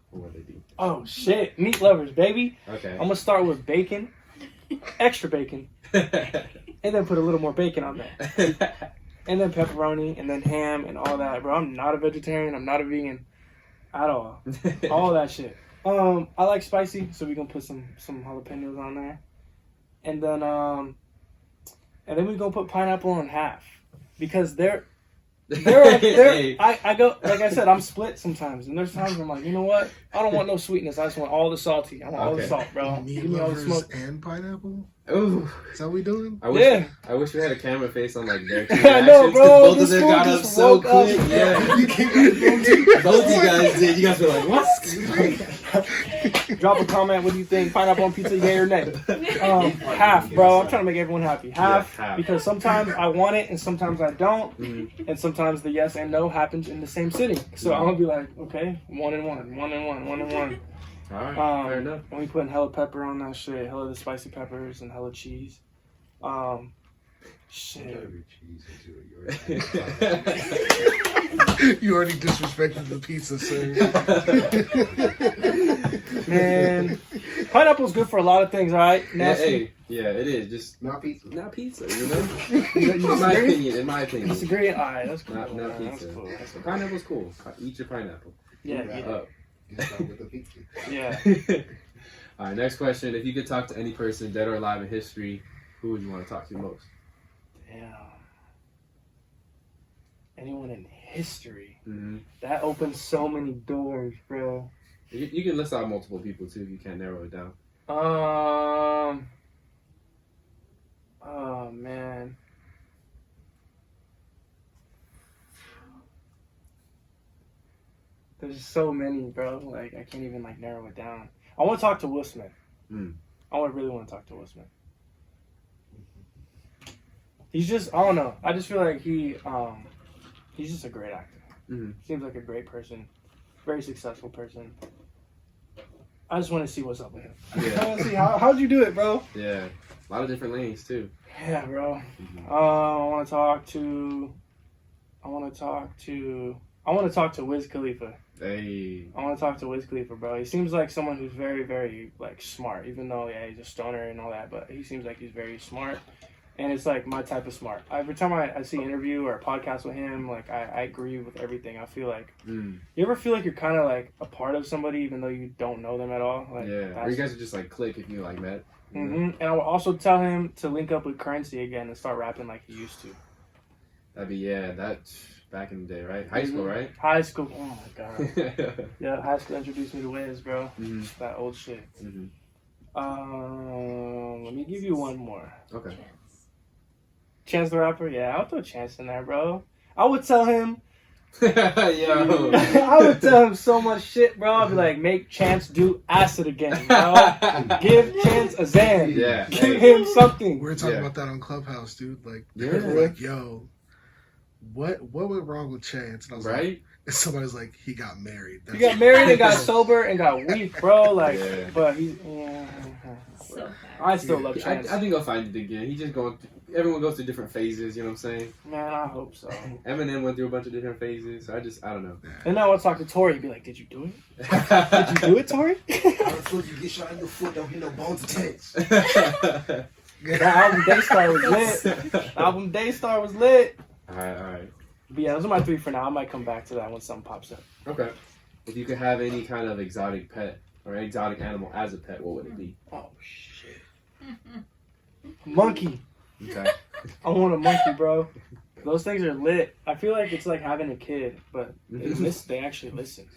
what would they be?
Oh shit, meat lovers, baby.
Okay.
I'm gonna start with bacon, extra bacon, and then put a little more bacon on there, and then pepperoni, and then ham, and all that, bro. I'm not a vegetarian. I'm not a vegan at all. All that shit. I like spicy, so we gonna put some jalapenos on there, and then we gonna put pineapple on half because I go, like I said, I'm split sometimes, and there's times where I'm like, you know what? I don't want no sweetness. I just want all the salty. I want all the salt, bro.
Meat
Give me all the
lovers
smoke.
and pineapple?
Ooh.
Is that what we doing?
I wish we had a camera face on like their
I know, bro.
Both of them got up so quick. Yeah.
You can't
Both you guys did. You guys were like, what?
Drop a comment. What do you think? Pineapple on pizza, yay or nay? Half, bro. I'm trying to make everyone happy. Half, because sometimes I want it and sometimes I don't, and sometimes the yes and no happens in the same sitting. So I'm gonna be like, okay, 1 and 1, 1 and 1, 1 and 1.
All right, fair enough.
And we putting hella pepper on that shit, hella the spicy peppers and hella cheese. Shit.
You already disrespected the pizza, sir.
Man, pineapple's good for a lot of things, all right? Nasty.
Yeah, it is. Just
not pizza.
Not pizza, you know? In my opinion.
Disagree? All right, that's cool.
Not pizza.
That's cool.
Pineapple's cool. Eat your pineapple.
Yeah. Yeah.
All right, next question. If you could talk to any person, dead or alive in history, who would you want to talk to most?
Damn. Anyone in history?
Mm-hmm.
That opens so many doors, bro.
You can list out multiple people too if you can't narrow it down.
Oh man. There's so many, bro. Like I can't even like narrow it down. I want to talk to Will Smith. I really want to talk to Will Smith. He's just, I don't know. I just feel like he's just a great actor. Seems like a great person, very successful person. I just want to see what's up with him.
Yeah.
I want to see how'd you do it, bro?
Yeah, a lot of different lanes too.
Yeah, bro. I want to talk to Wiz Khalifa.
Hey.
I want to talk to Wiz Khalifa, bro. He seems like someone who's very, very like smart. Even though he's a stoner and all that, but he seems like he's very smart. And it's like my type of smart. Every time I see an interview or a podcast with him, like I agree with everything. I feel like you ever feel like you're kind of like a part of somebody even though you don't know them at all. Like,
yeah, or you guys would just like click if you like met.
And I would also tell him to link up with Currency again and start rapping like he used to.
That'd be that back in the day, right? High school, right?
High school. Oh my god. Yeah, high school introduced me to Wiz, bro. That old shit. Let me give you one more.
Okay.
Chance the Rapper? Yeah, I'll throw Chance in there, bro. I would tell him.
Yo.
I would tell him so much shit, bro. I'd be like, make Chance do acid again, bro. Give Chance a Zan.
Yeah.
Give him something.
We were talking about that on Clubhouse, dude. Like, they were like, yo, what went wrong with Chance? And I was like, Somebody's like, he got married.
He got married and got sober and got weak, bro. Like,
Yeah.
but he's.
So
I still love
I
Chance.
think he'll find it again. He just going. Everyone goes through different phases. You know what I'm saying?
Man, I hope so.
Eminem went through a bunch of different phases. So I don't know.
And now I'll talk to Tori. He'd be like, "Did you do it? Did you do it, Tori?"
How the fuck you get shot in the foot? Don't hit no bones attached.
The album Daystar was lit. The album Daystar was lit.
All right.
But yeah, those are my 3 for now. I might come back to that when something pops up.
Okay. If you could have any kind of exotic pet or exotic animal as a pet, what would it be?
Oh shit. Monkey.
Okay.
I want a monkey, bro. Those things are lit. I feel like it's like having a kid, but they actually listen.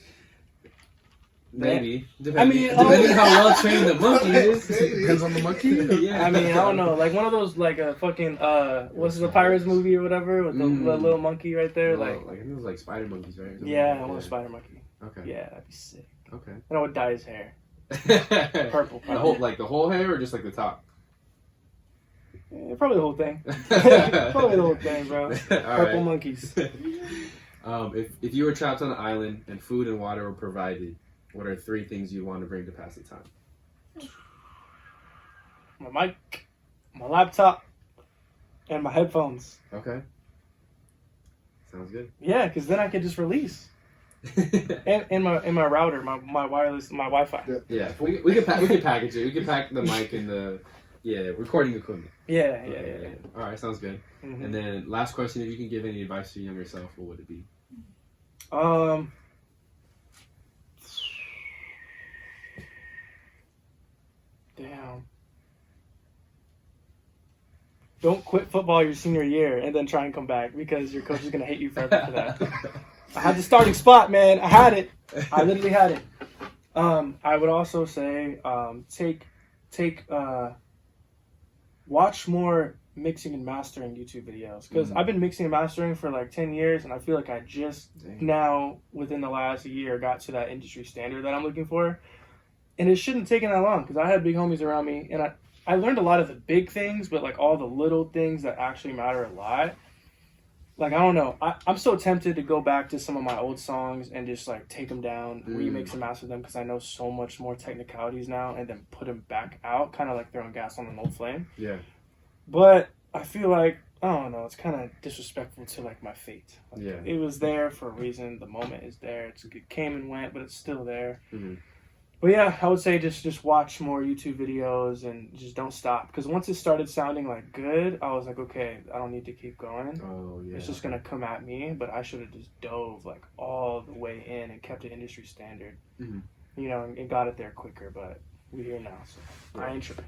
Maybe.
Depending
How well trained the monkey is.
Depends on the monkey.
Yeah.
I mean, I don't know. Like one of those, like a fucking, what's the Pirates movie or whatever with the little monkey right there? Like
it was like spider monkeys, right?
yeah, I want a spider monkey.
Okay.
Yeah, that'd be sick.
Okay.
And I would dye his hair. Purple.
The whole hair or just like the top?
Yeah, probably the whole thing. Probably the whole thing, bro. Purple monkeys.
If you were trapped on an island and food and water were provided, what are 3 things you want to bring to pass the time?
My mic, my laptop, and my headphones.
Okay. Sounds good.
Yeah, because then I could just release. and my router, my wireless, my Wi-Fi.
Yeah, we could package it. We could pack the mic and the recording equipment.
Yeah.
All right, sounds good.
Mm-hmm.
And then last question: if you can give any advice to your younger self, what would it be?
Damn. Don't quit football your senior year and then try and come back because your coach is gonna hate you forever for that. I had the starting spot, man. I had it. I literally had it. I would also say watch more mixing and mastering YouTube videos because I've been mixing and mastering for like 10 years and I feel like I just now within the last year got to that industry standard that I'm looking for, and it shouldn't take that long because I had big homies around me and I learned a lot of the big things, but like all the little things that actually matter a lot. Like, I don't know. I'm so tempted to go back to some of my old songs and just, like, take them down, remix and master them because I know so much more technicalities now and then put them back out, kind of like throwing gas on an old flame.
Yeah.
But I feel like, I don't know, it's kind of disrespectful to, like, my fate. Like,
Yeah.
It was there for a reason. The moment is there. It came and went, but it's still there.
Mm-hmm.
But yeah, I would say just watch more YouTube videos and just don't stop. Because once it started sounding like good, I was like, okay, I don't need to keep going.
Oh, yeah.
It's just going to come at me, but I should have just dove like all the way in and kept it industry standard.
Mm-hmm.
You know, and got it there quicker, but we're here now, so I ain't tripping.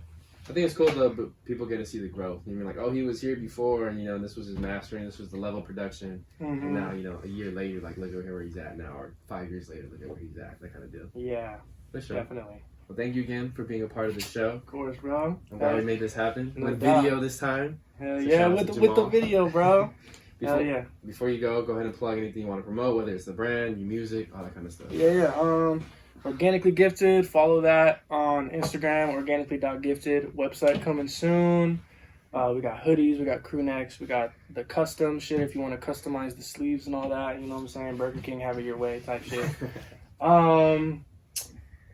I think it's cool though, but people get to see the growth. You mean like, oh, he was here before, and this was his mastering, this was the level of production, and now a year later, like look at where he's at now, or 5 years later, look at where he's at, that kind of deal.
Yeah,
for sure.
Definitely.
Well, thank you again for being a part of the show.
Of course, bro.
I'm glad we made this happen with
doubt.
video this time.
Hell
So
yeah,
shout out
with
to
the
Jamal.
video, bro.
Before,
Hell yeah.
Before you go ahead and plug anything you want to promote, whether it's the brand, your music, all that kind of stuff.
Yeah. Organically Gifted. Follow that on Instagram, organically.gifted. Website coming soon. We got hoodies, we got crew necks, we got the custom shit if you want to customize the sleeves and all that. You know what I'm saying? Burger King, have it your way type shit.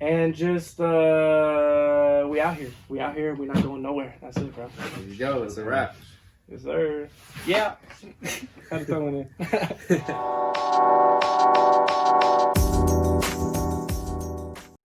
And just, we out here. We're not going nowhere. That's it, bro.
There you go. It's a wrap.
Yes, sir. Yeah. Had to throw it in.